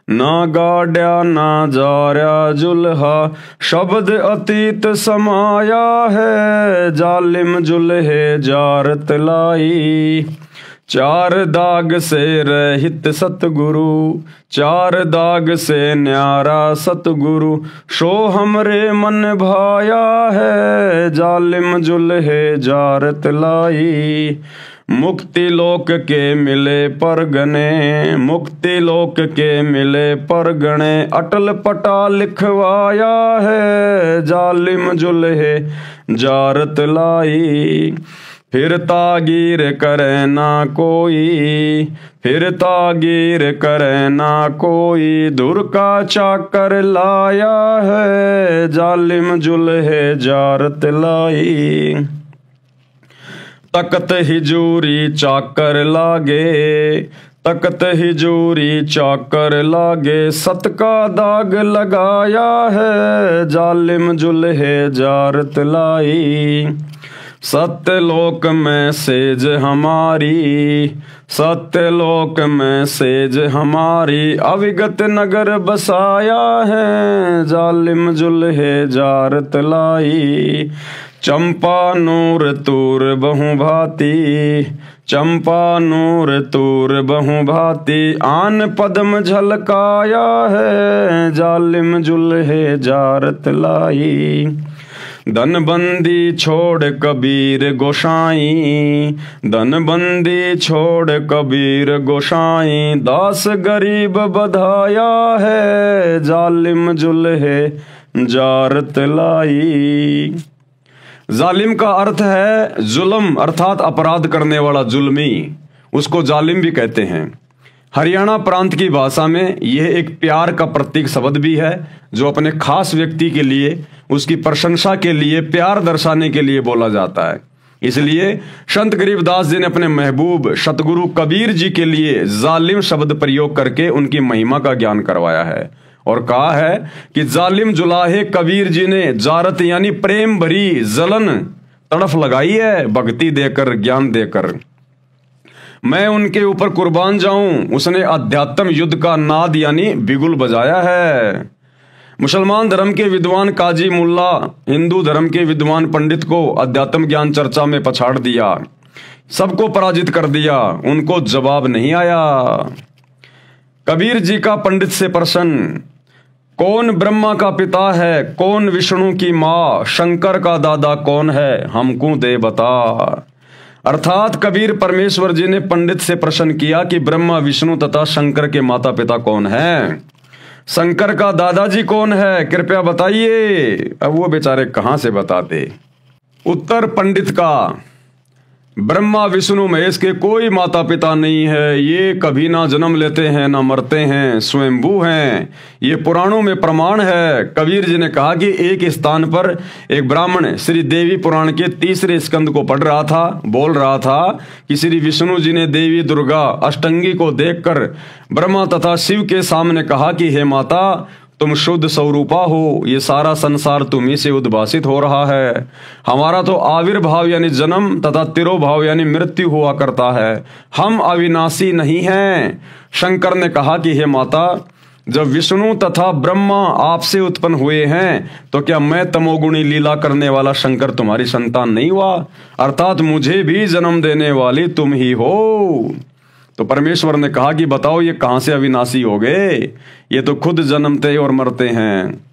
ना गाड्या ना जार्या जुल्हा, शब्द अतीत समाया है, जालिम जुल्हे जारत लाई। चार दाग से रहित सतगुरु, चार दाग से न्यारा सतगुरु, शो हमरे मन भाया है, जालिम जुल्हे जारत लाई। मुक्ति लोक के मिले परगने, मुक्ति लोक के मिले परगणे, अटल पटा लिखवाया है, जालिम जुल्हे जारत लाई। फिर तागीर करे ना कोई, फिर तागीर करे ना कोई, धुर का चाकर लाया है, जालिम जुल्हे जारत लाई। तकत हिजूरी चाकर लागे, तकत हिजूरी चाकर लागे, सत का दाग लगाया है, जालिम जुल्हे जारत लाई। सत्यलोक में सेज हमारी, सत्यलोक में सेज हमारी, अविगत नगर बसाया है, जालिम जुल्हे जारत लाई। चंपा नूर तूर बहु भांति, चंपा नूर तूर बहु भांति, आन पद्म झलकाया है, जालिम जुल्हे जारत लाई। धनबंदी छोड़ कबीर गोसाई, धनबंदी छोड़ कबीर गोसाई, दास गरीब बधाया है, जालिम जुल्हे जारत लाई। जालिम का अर्थ है जुल्म अर्थात अपराध करने वाला, जुल्मी, उसको जालिम भी कहते हैं। हरियाणा प्रांत की भाषा में यह एक प्यार का प्रतीक शब्द भी है, जो अपने खास व्यक्ति के लिए, उसकी प्रशंसा के लिए, प्यार दर्शाने के लिए बोला जाता है। इसलिए संत गरीबदास जी ने अपने महबूब सतगुरु कबीर जी के लिए जालिम शब्द प्रयोग करके उनकी महिमा का ज्ञान करवाया है और कहा है कि जालिम जुलाहे कबीर जी ने जारत यानी प्रेम भरी जलन तड़फ लगाई है, भक्ति देकर ज्ञान देकर। मैं उनके ऊपर कुर्बान जाऊं, उसने अध्यात्म युद्ध का नाद यानी बिगुल बजाया है। मुसलमान धर्म के विद्वान काजी मुल्ला हिंदू धर्म के विद्वान पंडित को अध्यात्म ज्ञान चर्चा में पछाड़ दिया, सबको पराजित कर दिया, उनको जवाब नहीं आया। कबीर जी का पंडित से प्रश्न, कौन ब्रह्मा का पिता है, कौन विष्णु की माँ, शंकर का दादा कौन है, हमको दे बता। अर्थात कबीर परमेश्वर जी ने पंडित से प्रश्न किया कि ब्रह्मा विष्णु तथा शंकर के माता पिता कौन हैं, शंकर का दादाजी कौन है, कृपया बताइए। अब वो बेचारे कहां से बताते। उत्तर पंडित का, ब्रह्मा विष्णु महेश के कोई माता पिता नहीं है, ये कभी ना जन्म लेते हैं ना मरते हैं, स्वयंभू हैं, ये पुराणों में प्रमाण है। कबीर जी ने कहा कि एक स्थान पर एक ब्राह्मण श्री देवी पुराण के 3 स्कंद को पढ़ रहा था, बोल रहा था कि श्री विष्णु जी ने देवी दुर्गा अष्टंगी को देखकर ब्रह्मा तथा शिव के सामने कहा कि हे माता, तुम शुद्ध स्वरूपा हो, ये सारा संसार तुम्ही से उद्भासित हो रहा है, हमारा तो आविर्भाव यानी जन्म तथा तिरोभाव यानी मृत्यु हुआ करता है, हम अविनाशी नहीं हैं। शंकर ने कहा कि हे माता, जब विष्णु तथा ब्रह्मा आपसे उत्पन्न हुए हैं तो क्या मैं तमोगुणी लीला करने वाला शंकर तुम्हारी संतान नहीं हुआ, अर्थात मुझे भी जन्म देने वाली तुम ही हो। तो परमेश्वर ने कहा कि बताओ ये कहां से अविनाशी हो गए, ये तो खुद जन्मते और मरते हैं।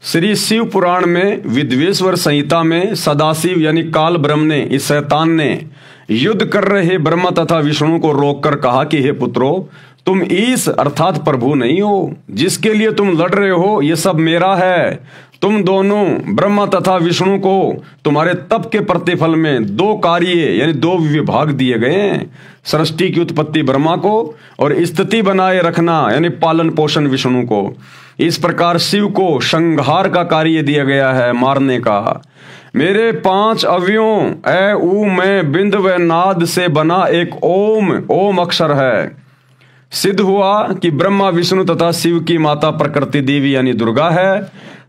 श्री शिव पुराण में विद्वेश्वर संहिता में सदाशिव यानी काल ब्रह्म ने, इस शैतान ने युद्ध कर रहे ब्रह्मा तथा विष्णु को रोककर कहा कि हे पुत्रों, तुम ईश अर्थात प्रभु नहीं हो, जिसके लिए तुम लड़ रहे हो ये सब मेरा है। तुम दोनों ब्रह्मा तथा विष्णु को तुम्हारे तप के प्रतिफल में 2 कार्य यानी 2 विभाग दिए गए हैं। सृष्टि की उत्पत्ति ब्रह्मा को और स्थिति बनाए रखना यानी पालन पोषण विष्णु को। इस प्रकार शिव को संहार का कार्य दिया गया है, मारने का। मेरे 5 अवयवों ए ऊ मैं बिंद व नाद से बना एक ओम अक्षर है। सिद्ध हुआ कि ब्रह्मा विष्णु तथा शिव की माता प्रकृति देवी यानी दुर्गा है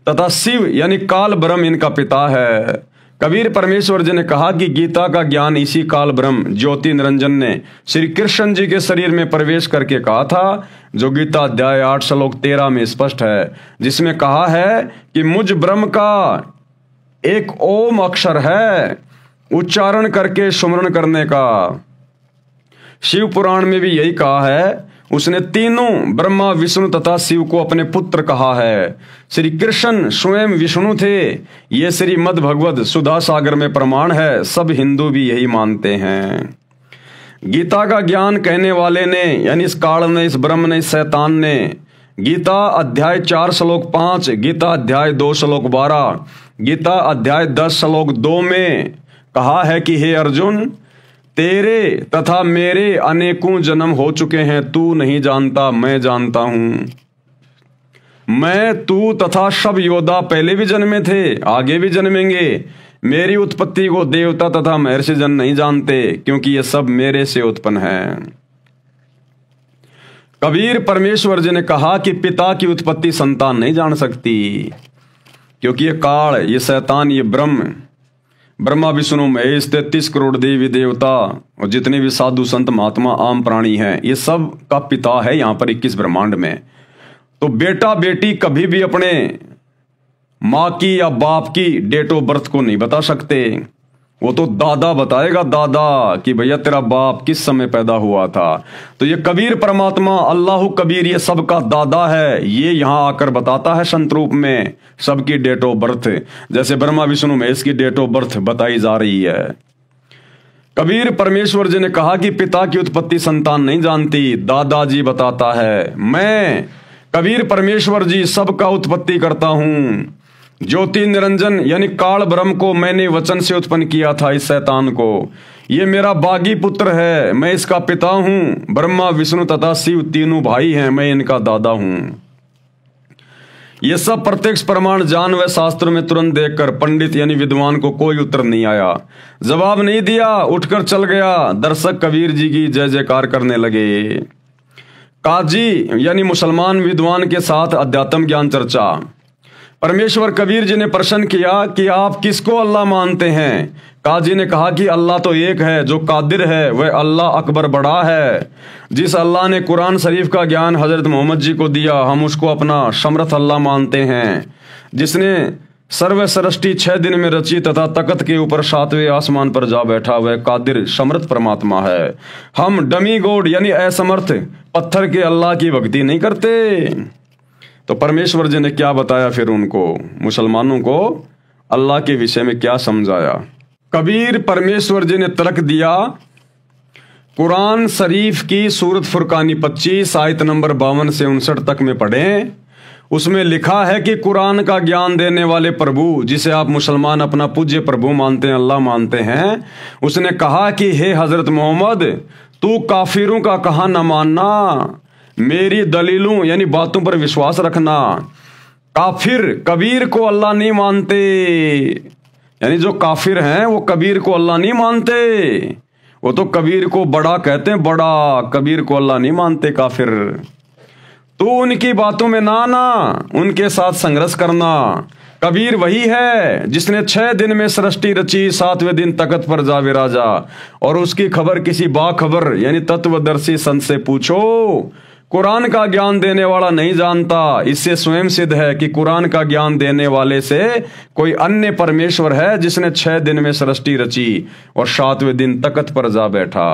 तथा शिव यानी काल ब्रह्म इनका पिता है। कबीर परमेश्वर जी ने कहा कि गीता का ज्ञान इसी काल ब्रह्म ज्योति निरंजन ने श्री कृष्ण जी के शरीर में प्रवेश करके कहा था, जो गीता अध्याय 8 श्लोक 13 में स्पष्ट है, जिसमें कहा है कि मुझ ब्रह्म का एक ओम अक्षर है, उच्चारण करके सुमरण करने का। शिव पुराण में भी यही कहा है, उसने तीनों ब्रह्मा विष्णु तथा शिव को अपने पुत्र कहा है। श्री कृष्ण स्वयं विष्णु थे, ये श्रीमद् भगवद सुधा सागर में प्रमाण है, सब हिंदू भी यही मानते हैं। गीता का ज्ञान कहने वाले ने यानी इस काल ने, इस ब्रह्म ने, इस शैतान ने गीता अध्याय 4 श्लोक 5, गीता अध्याय 2 श्लोक 12, गीता अध्याय 10 श्लोक 2 में कहा है कि हे अर्जुन, तेरे तथा मेरे अनेकों जन्म हो चुके हैं, तू नहीं जानता, मैं जानता हूं। मैं, तू तथा सब योद्धा पहले भी जन्मे थे, आगे भी जन्मेंगे। मेरी उत्पत्ति को देवता तथा महर्षि जन नहीं जानते, क्योंकि ये सब मेरे से उत्पन्न है। कबीर परमेश्वर जी ने कहा कि पिता की उत्पत्ति संतान नहीं जान सकती, क्योंकि ये काल, ये शैतान, ये ब्रह्मा विष्णु महेश 33 करोड़ देवी देवता और जितने भी साधु संत महात्मा आम प्राणी हैं, ये सब का पिता है यहाँ पर 21 ब्रह्मांड में। तो बेटा बेटी कभी भी अपने माँ की या बाप की डेट ऑफ बर्थ को नहीं बता सकते। वो तो दादा बताएगा, दादा, कि भैया तेरा बाप किस समय पैदा हुआ था। तो ये कबीर परमात्मा अल्लाह कबीर ये सबका दादा है, ये यहाँ आकर बताता है संत रूप में सबकी डेट ऑफ बर्थ, जैसे ब्रह्मा विष्णु महेश की डेट ऑफ बर्थ बताई जा रही है। कबीर परमेश्वर जी ने कहा कि पिता की उत्पत्ति संतान नहीं जानती, दादाजी बताता है। मैं कबीर परमेश्वर जी सबका उत्पत्ति करता हूं। ज्योति निरंजन यानी काल ब्रह्म को मैंने वचन से उत्पन्न किया था, इस शैतान को। ये मेरा बागी पुत्र है, मैं इसका पिता हूं। ब्रह्मा विष्णु तथा शिव तीनों भाई हैं, मैं इनका दादा हूं। ये सब प्रत्यक्ष प्रमाण जान व शास्त्र में तुरंत देखकर पंडित यानी विद्वान को कोई उत्तर नहीं आया, जवाब नहीं दिया, उठकर चल गया। दर्शक कबीर जी की जय जयकार करने लगे। काजी यानी मुसलमान विद्वान के साथ अध्यात्म ज्ञान चर्चा। परमेश्वर कबीर जी ने प्रश्न किया कि आप किसको अल्लाह मानते हैं। काजी ने कहा कि अल्लाह तो एक है, जो कादिर है वह अल्लाह अकबर बड़ा है। जिस अल्लाह ने कुरान शरीफ का ज्ञान हजरत मोहम्मद जी को दिया, हम उसको अपना समर्थ अल्लाह मानते हैं। जिसने सर्व सृष्टि 6 दिन में रची तथा तख्त के ऊपर 7वें आसमान पर जा बैठा, वह कादिर समर्थ परमात्मा है। हम डमी गॉड यानी असमर्थ पत्थर के अल्लाह की भक्ति नहीं करते। तो परमेश्वर जी ने क्या बताया फिर उनको, मुसलमानों को अल्लाह के विषय में क्या समझाया। कबीर परमेश्वर जी ने तर्क दिया, कुरान शरीफ की सूरत फुरकानी 25 आयत नंबर 52 से 59 तक में पढ़ें। उसमें लिखा है कि कुरान का ज्ञान देने वाले प्रभु, जिसे आप मुसलमान अपना पूज्य प्रभु मानते हैं, अल्लाह मानते हैं, उसने कहा कि हे हजरत मोहम्मद, तू काफिरों का कहा न मानना, मेरी दलीलों यानी बातों पर विश्वास रखना। काफिर कबीर को अल्लाह नहीं मानते, यानी जो काफिर हैं वो कबीर को अल्लाह नहीं मानते। वो तो कबीर को बड़ा कहते हैं, बड़ा, कबीर को अल्लाह नहीं मानते काफिर। तो उनकी बातों में ना आना, उनके साथ संघर्ष करना। कबीर वही है जिसने 6 दिन में सृष्टि रची, 7वें दिन तख्त पर जा विराजा। और उसकी खबर किसी बाखबर यानी तत्वदर्शी संत से पूछो। कुरान का ज्ञान देने वाला नहीं जानता। इससे स्वयं सिद्ध है कि कुरान का ज्ञान देने वाले से कोई अन्य परमेश्वर है, जिसने 6 दिन में सृष्टि रची और 7वें दिन तख्त पर जा बैठा।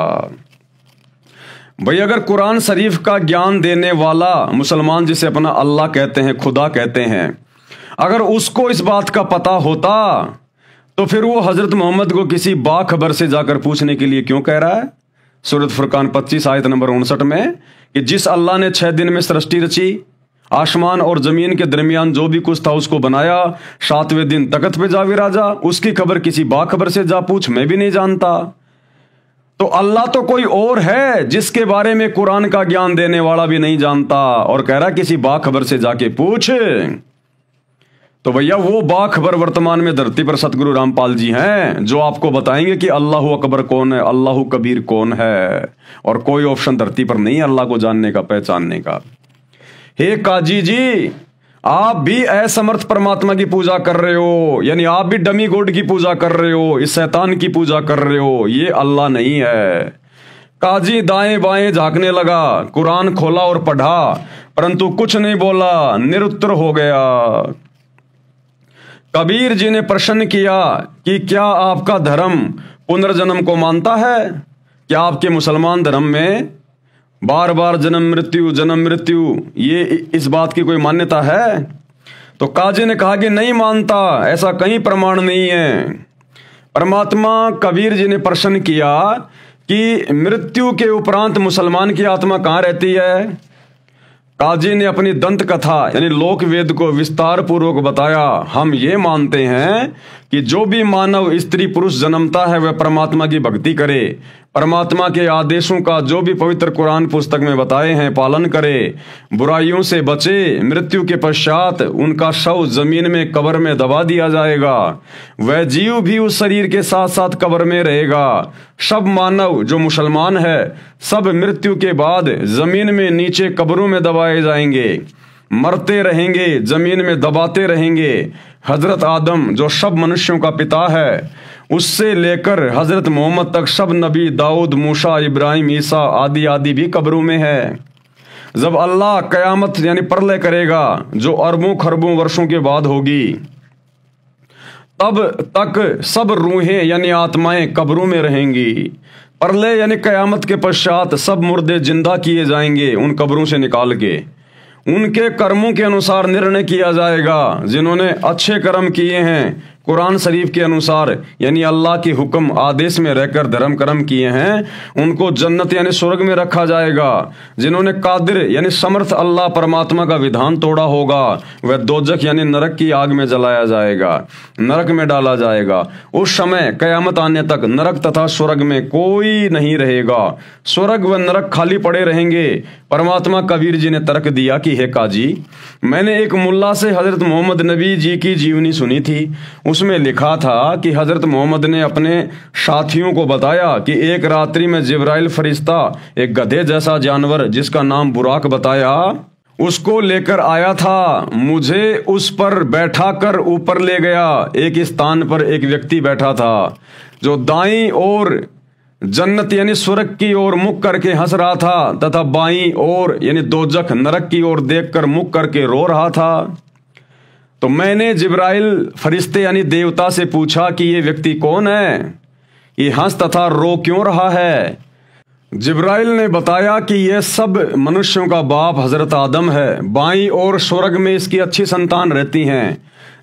भाई अगर कुरान शरीफ का ज्ञान देने वाला मुसलमान जिसे अपना अल्लाह कहते हैं, खुदा कहते हैं, अगर उसको इस बात का पता होता तो फिर वो हजरत मोहम्मद को किसी बाखबर से जाकर पूछने के लिए क्यों कह रहा है। सूरत फुरकान 25 आयत नंबर 59 में कि जिस अल्लाह ने 6 दिन में सृष्टि रची, आसमान और जमीन के दरमियान जो भी कुछ था उसको बनाया, 7वें दिन तख्त पे जा विराजा, उसकी खबर किसी बाखबर से जा पूछ, मैं भी नहीं जानता। तो अल्लाह तो कोई और है जिसके बारे में कुरान का ज्ञान देने वाला भी नहीं जानता, और कह रहा किसी बाखबर से जाके पूछ। तो भैया वो बाखबर वर्तमान में धरती पर सतगुरु रामपाल जी हैं, जो आपको बताएंगे कि अल्लाह अकबर कौन है, अल्लाह कबीर कौन है। और कोई ऑप्शन धरती पर नहीं है अल्लाह को जानने का, पहचानने का। हे काजी जी, आप भी असमर्थ परमात्मा की पूजा कर रहे हो, यानी आप भी डमी गॉड की पूजा कर रहे हो, इस शैतान की पूजा कर रहे हो, ये अल्लाह नहीं है। काजी दाएं बाएं झांकने लगा, कुरान खोला और पढ़ा, परंतु कुछ नहीं बोला, निरुत्तर हो गया। कबीर जी ने प्रश्न किया कि क्या आपका धर्म पुनर्जन्म को मानता है? क्या आपके मुसलमान धर्म में बार बार जन्म मृत्यु ये इस बात की कोई मान्यता है? तो काजी ने कहा कि नहीं मानता, ऐसा कहीं प्रमाण नहीं है। परमात्मा कबीर जी ने प्रश्न किया कि मृत्यु के उपरांत मुसलमान की आत्मा कहाँ रहती है? काजी ने अपनी दंत कथा यानी लोक वेद को विस्तार पूर्वक बताया। हम ये मानते हैं कि जो भी मानव स्त्री पुरुष जन्मता है वह परमात्मा की भक्ति करे, परमात्मा के आदेशों का जो भी पवित्र कुरान पुस्तक में बताए हैं पालन करे, बुराइयों से बचे। मृत्यु के पश्चात उनका शव जमीन में कब्र में दबा दिया जाएगा। वह जीव भी उस शरीर के साथ साथ कब्र में रहेगा। सब मानव जो मुसलमान है सब मृत्यु के बाद जमीन में नीचे कब्रों में दबाए जाएंगे, मरते रहेंगे, जमीन में दबाते रहेंगे। हजरत आदम जो सब मनुष्यों का पिता है उससे लेकर हजरत मोहम्मद तक सब नबी, दाऊद, मूसा, इब्राहिम, ईसा आदि आदि भी कब्रों में है। जब अल्लाह कयामत यानी प्रलय करेगा जो अरबों खरबों वर्षों के बाद होगी, तब तक सब रूहें यानी आत्माएं कब्रों में रहेंगी। प्रलय यानी कयामत के पश्चात सब मुर्दे जिंदा किए जाएंगे उन कब्रों से निकाल के। उनके कर्मों के अनुसार निर्णय किया जाएगा। जिन्होंने अच्छे कर्म किए हैं कुरान शरीफ के अनुसार यानी अल्लाह के हुक्म आदेश में रहकर धर्म कर्म किए हैं उनको जन्नत यानी स्वर्ग में रखा जाएगा। जिन्होंने कादिर यानी समर्थ अल्लाह परमात्मा का विधान तोड़ा होगा वह दोजख यानी नरक की आग में जलाया जाएगा, नरक में डाला जाएगा। उस समय कयामत आने तक नरक तथा स्वर्ग में कोई नहीं रहेगा। स्वर्ग व नरक खाली पड़े रहेंगे। परमात्मा कबीर जी ने तर्क दिया कि हे काजी, मैंने एक मुल्ला से हजरत मोहम्मद नबी जी की जीवनी सुनी थी। उसमें लिखा था कि हजरत मोहम्मद ने अपने साथियों को बताया कि एक रात्रि में जिब्राइल फरिश्ता एक गधे जैसा जानवर जिसका नाम बुराक बताया उसको लेकर आया था। मुझे उस पर बैठा कर ऊपर ले गया। एक स्थान पर एक व्यक्ति बैठा था जो दाईं ओर जन्नत यानी स्वर्ग की ओर मुख करके हंस रहा था तथा बाईं ओर यानी दोजख नरक की ओर देखकर मुख करके रो रहा था। तो मैंने जिब्राइल फरिश्ते यानी देवता से पूछा कि ये व्यक्ति कौन है, ये हंस तथा रो क्यों रहा है। जिब्राइल ने बताया कि यह सब मनुष्यों का बाप हजरत आदम है। बाईं ओर स्वर्ग में इसकी अच्छी संतान रहती हैं।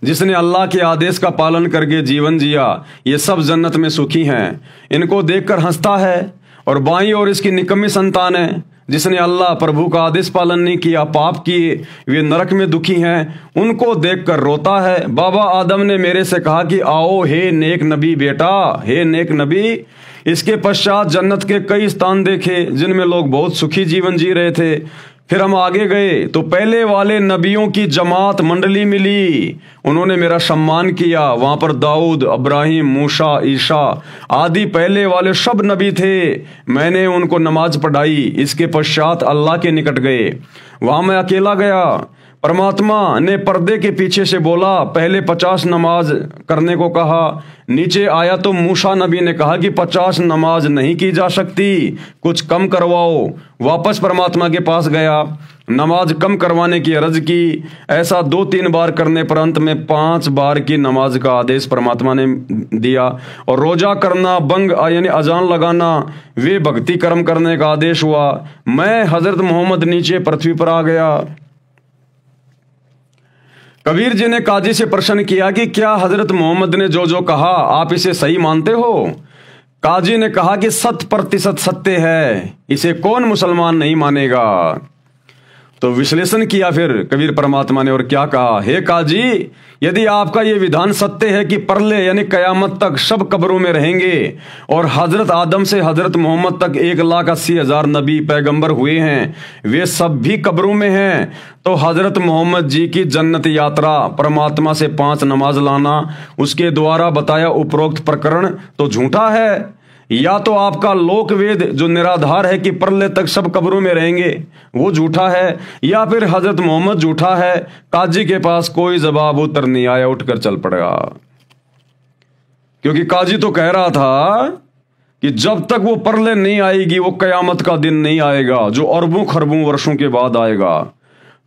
जिसने अल्लाह के आदेश का पालन करके जीवन जिया ये सब जन्नत में सुखी हैं। इनको देखकर हंसता है। और बाईं ओर इसकी निकम्मी संतान है जिसने अल्लाह प्रभु का आदेश पालन नहीं किया, पाप किए, वे नरक में दुखी हैं, उनको देखकर रोता है। बाबा आदम ने मेरे से कहा कि आओ हे नेक नबी बेटा, हे नेक नबी। इसके पश्चात जन्नत के कई स्थान देखे जिनमें लोग बहुत सुखी जीवन जी रहे थे। फिर हम आगे गए तो पहले वाले नबियों की जमात मंडली मिली। उन्होंने मेरा सम्मान किया। वहां पर दाऊद, इब्राहिम, मूसा, ईसा आदि पहले वाले सब नबी थे। मैंने उनको नमाज पढ़ाई। इसके पश्चात अल्लाह के निकट गए। वहां मैं अकेला गया। परमात्मा ने पर्दे के पीछे से बोला, पहले 50 नमाज करने को कहा। नीचे आया तो मूसा नबी ने कहा कि 50 नमाज नहीं की जा सकती, कुछ कम करवाओ। वापस परमात्मा के पास गया, नमाज कम करवाने की अर्ज की। ऐसा 2-3 बार करने पर अंत में 5 बार की नमाज का आदेश परमात्मा ने दिया। और रोजा करना, बंग यानी अजान लगाना, वे भक्ति कर्म करने का आदेश हुआ। मैं हजरत मोहम्मद नीचे पृथ्वी पर आ गया। कबीर जी ने काजी से प्रश्न किया कि क्या हजरत मोहम्मद ने जो जो कहा आप इसे सही मानते हो। काजी ने कहा कि 100% सत्य है, इसे कौन मुसलमान नहीं मानेगा। तो विश्लेषण किया फिर कबीर परमात्मा ने और क्या कहा, हे काजी, यदि आपका यह विधान सत्य है कि प्रलय यानी कयामत तक सब कब्रों में रहेंगे और हजरत आदम से हजरत मोहम्मद तक 1,80,000 नबी पैगंबर हुए हैं, वे सब भी कब्रों में हैं, तो हजरत मोहम्मद जी की जन्नत यात्रा, परमात्मा से 5 नमाज लाना, उसके द्वारा बताया उपरोक्त प्रकरण तो झूठा है। या तो आपका लोक वेद जो निराधार है कि प्रलय तक सब कब्रों में रहेंगे वो झूठा है, या फिर हजरत मोहम्मद झूठा है। काजी के पास कोई जवाब उत्तर नहीं आया, उठकर चल पड़ेगा। क्योंकि काजी तो कह रहा था कि जब तक वो प्रलय नहीं आएगी, वो कयामत का दिन नहीं आएगा जो अरबों खरबों वर्षों के बाद आएगा,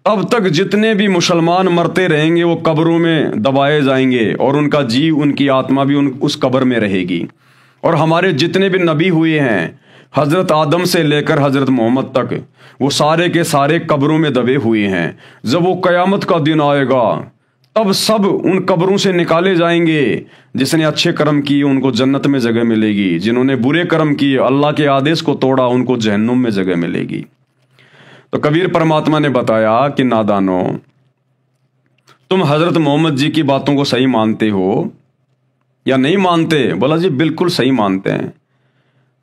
तब तक जितने भी मुसलमान मरते रहेंगे वो कब्रों में दबाए जाएंगे और उनका जीव, उनकी आत्मा भी उस कब्र में रहेगी। और हमारे जितने भी नबी हुए हैं हजरत आदम से लेकर हजरत मोहम्मद तक, वो सारे के सारे कब्रों में दबे हुए हैं। जब वो कयामत का दिन आएगा तब सब उन कब्रों से निकाले जाएंगे। जिसने अच्छे कर्म किए उनको जन्नत में जगह मिलेगी, जिन्होंने बुरे कर्म किए, अल्लाह के आदेश को तोड़ा, उनको जहन्नुम में जगह मिलेगी। तो कबीर परमात्मा ने बताया कि नादानो, तुम हजरत मोहम्मद जी की बातों को सही मानते हो या नहीं मानते। बोला जी बिल्कुल सही मानते हैं।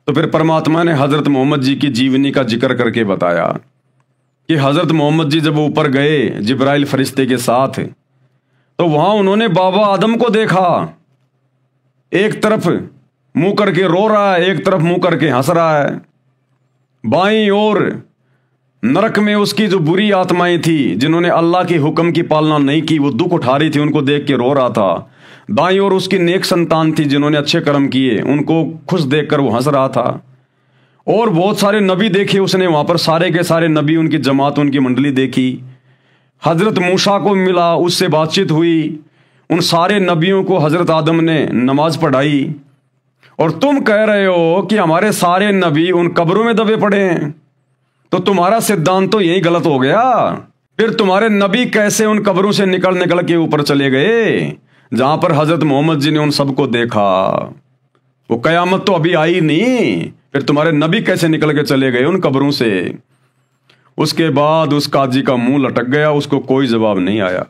तो फिर परमात्मा ने हजरत मोहम्मद जी की जीवनी का जिक्र करके बताया कि हजरत मोहम्मद जी जब ऊपर गए जिब्राइल फरिश्ते के साथ, तो वहां उन्होंने बाबा आदम को देखा, एक तरफ मुंह करके रो रहा है, एक तरफ मुंह करके हंस रहा है। बाईं ओर नरक में उसकी जो बुरी आत्माएं थी जिन्होंने अल्लाह के हुक्म की पालना नहीं की, वो दुख उठा रही थी, उनको देख के रो रहा था। दाईं ओर उसकी नेक संतान थी जिन्होंने अच्छे कर्म किए, उनको खुश देखकर वो हंस रहा था। और बहुत सारे नबी देखे उसने वहां पर, सारे के सारे नबी, उनकी जमात, उनकी मंडली देखी। हजरत मूसा को मिला, उससे बातचीत हुई। उन सारे नबियों को हजरत आदम ने नमाज पढ़ाई। और तुम कह रहे हो कि हमारे सारे नबी उन कब्रों में दबे पड़े हैं, तो तुम्हारा सिद्धांत तो यही गलत हो गया। फिर तुम्हारे नबी कैसे उन कब्रों से निकल निकल के ऊपर चले गए जहां पर हजरत मोहम्मद जी ने उन सबको देखा? वो कयामत तो अभी आई नहीं, फिर तुम्हारे नबी कैसे निकल के चले गए उन कब्रों से? उसके बाद उस काजी का मुंह लटक गया, उसको कोई जवाब नहीं आया।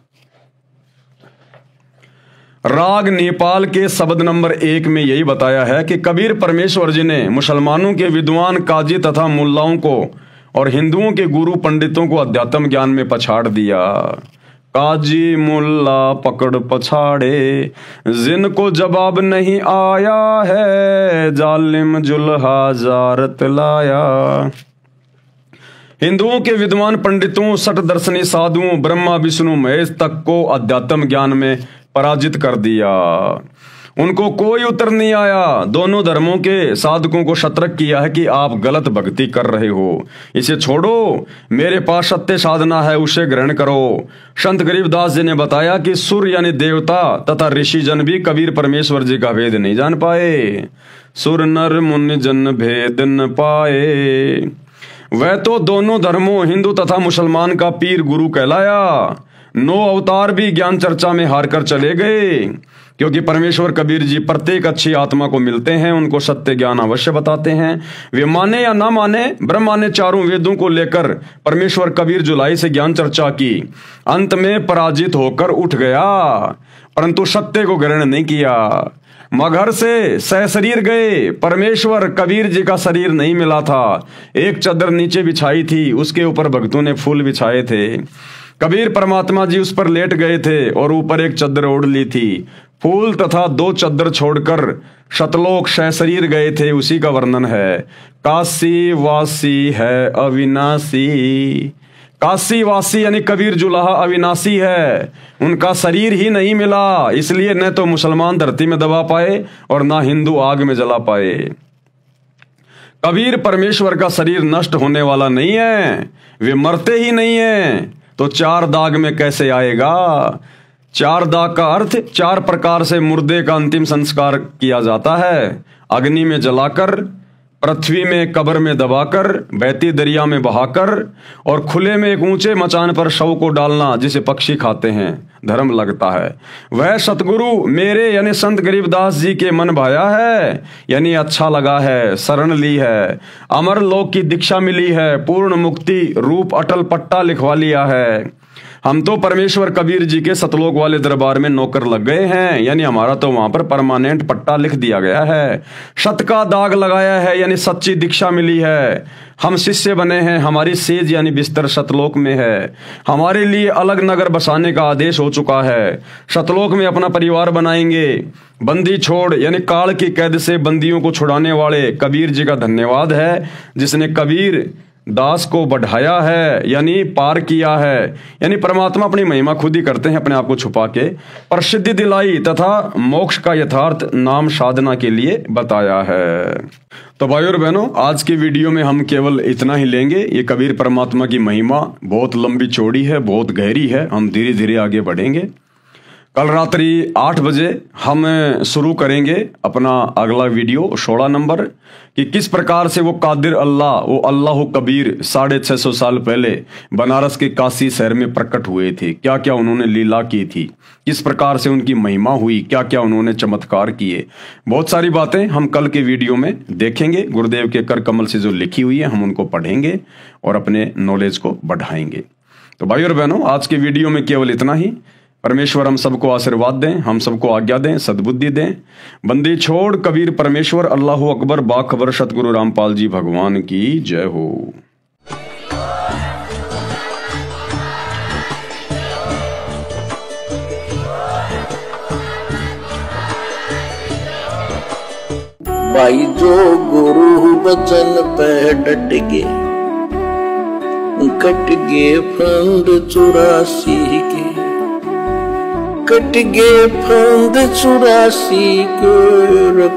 राग नेपाल के शब्द नंबर 1 में यही बताया है कि कबीर परमेश्वर जी ने मुसलमानों के विद्वान काजी तथा मुल्लाओं को और हिंदुओं के गुरु पंडितों को अध्यात्म ज्ञान में पछाड़ दिया। काजी मुल्ला पकड़ पछाड़े, जिनको जवाब नहीं आया है, जालिम जुल्हा जारत लाया। हिंदुओं के विद्वान पंडितों, सठ दर्शनी साधुओं, ब्रह्मा विष्णु महेश तक को अध्यात्म ज्ञान में पराजित कर दिया। उनको कोई उत्तर नहीं आया। दोनों धर्मों के साधकों को सतर्क किया है कि आप गलत भक्ति कर रहे हो, इसे छोड़ो, मेरे पास सत्य साधना है, उसे ग्रहण करो। संत गरीबदास जी ने बताया कि सुर यानी देवता तथा ऋषि जन भी कबीर परमेश्वर जी का भेद नहीं जान पाए। सुर नर मुनि जन भेद न पाए। वह तो दोनों धर्मों हिंदू तथा मुसलमान का पीर गुरु कहलाया। 9 अवतार भी ज्ञान चर्चा में हार कर चले गए, क्योंकि परमेश्वर कबीर जी प्रत्येक अच्छी आत्मा को मिलते हैं, उनको सत्य ज्ञान अवश्य बताते हैं। वे माने या ना माने, ब्रह्मा ने चारों वेदों को लेकर परमेश्वर कबीर जुलाई से ज्ञान चर्चा की। अंत में पराजित होकर उठ गया, परंतु सत्य को ग्रहण नहीं किया। मगर से सहशरीर गए। परमेश्वर कबीर जी का शरीर नहीं मिला था। एक चद्दर नीचे बिछाई थी, उसके ऊपर भक्तों ने फूल बिछाए थे। कबीर परमात्मा जी उस पर लेट गए थे और ऊपर एक चद्दर ओढ़ ली थी। फूल तथा 2 चद्दर छोड़कर शतलोक सहशरीर गए थे, उसी का वर्णन है। काशी वासी है अविनाशी। काशी वासी यानी कबीर जुलाहा अविनाशी है, उनका शरीर ही नहीं मिला, इसलिए न तो मुसलमान धरती में दबा पाए और ना हिंदू आग में जला पाए। कबीर परमेश्वर का शरीर नष्ट होने वाला नहीं है, वे मरते ही नहीं है, तो 4 दाग में कैसे आएगा? 4 दाग का अर्थ 4 प्रकार से मुर्दे का अंतिम संस्कार किया जाता है। अग्नि में जलाकर, पृथ्वी में कब्र में दबाकर, बहती दरिया में बहाकर और खुले में एक ऊंचे मचान पर शव को डालना जिसे पक्षी खाते हैं, धर्म लगता है। वह सतगुरु मेरे यानी संत गरीबदास जी के मन भाया है, यानी अच्छा लगा है, शरण ली है, अमर लोक की दीक्षा मिली है, पूर्ण मुक्ति रूप अटल पट्टा लिखवा लिया है। हम तो परमेश्वर कबीर जी के सतलोक वाले दरबार में नौकर लग गए हैं, यानी हमारा तो वहां पर परमानेंट पट्टा लिख दिया गया है। सत का दाग लगाया है, यानी सच्ची दीक्षा मिली है। हम शिष्य बने हैं, हमारी सेज यानी बिस्तर सतलोक में है। हमारे लिए अलग नगर बसाने का आदेश हो चुका है। सतलोक में अपना परिवार बनाएंगे। बंदी छोड़ यानी काल की कैद से बंदियों को छुड़ाने वाले कबीर जी का धन्यवाद है, जिसने कबीर दास को बढ़ाया है, यानी पार किया है। यानी परमात्मा अपनी महिमा खुद ही करते हैं, अपने आप को छुपा के प्रसिद्धि दिलाई तथा मोक्ष का यथार्थ नाम साधना के लिए बताया है। तो भाई और बहनों, आज की वीडियो में हम केवल इतना ही लेंगे। ये कबीर परमात्मा की महिमा बहुत लंबी चौड़ी है, बहुत गहरी है, हम धीरे धीरे आगे बढ़ेंगे। कल रात्रि 8 बजे हम शुरू करेंगे अपना अगला वीडियो 16 नंबर, कि किस प्रकार से वो कादिर अल्लाह, वो अल्लाह कबीर 650 साल पहले बनारस के काशी शहर में प्रकट हुए थे। क्या क्या उन्होंने लीला की थी, किस प्रकार से उनकी महिमा हुई, क्या क्या उन्होंने चमत्कार किए, बहुत सारी बातें हम कल के वीडियो में देखेंगे। गुरुदेव के कर कमल से जो लिखी हुई है हम उनको पढ़ेंगे और अपने नॉलेज को बढ़ाएंगे। तो भाई और बहनों, आज के वीडियो में केवल इतना ही। परमेश्वर हम सबको आशीर्वाद दें, हम सबको आज्ञा दें, सद्बुद्धि दें। बंदी छोड़ कबीर परमेश्वर, अल्लाह अकबर, बाखबर सतगुरु रामपाल जी भगवान की जय हो। भाई जो गुरु वचन पे डट गे, कट गे फंद 84 के, कट गे फंद 84 के,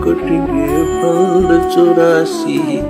कट गे फंद 84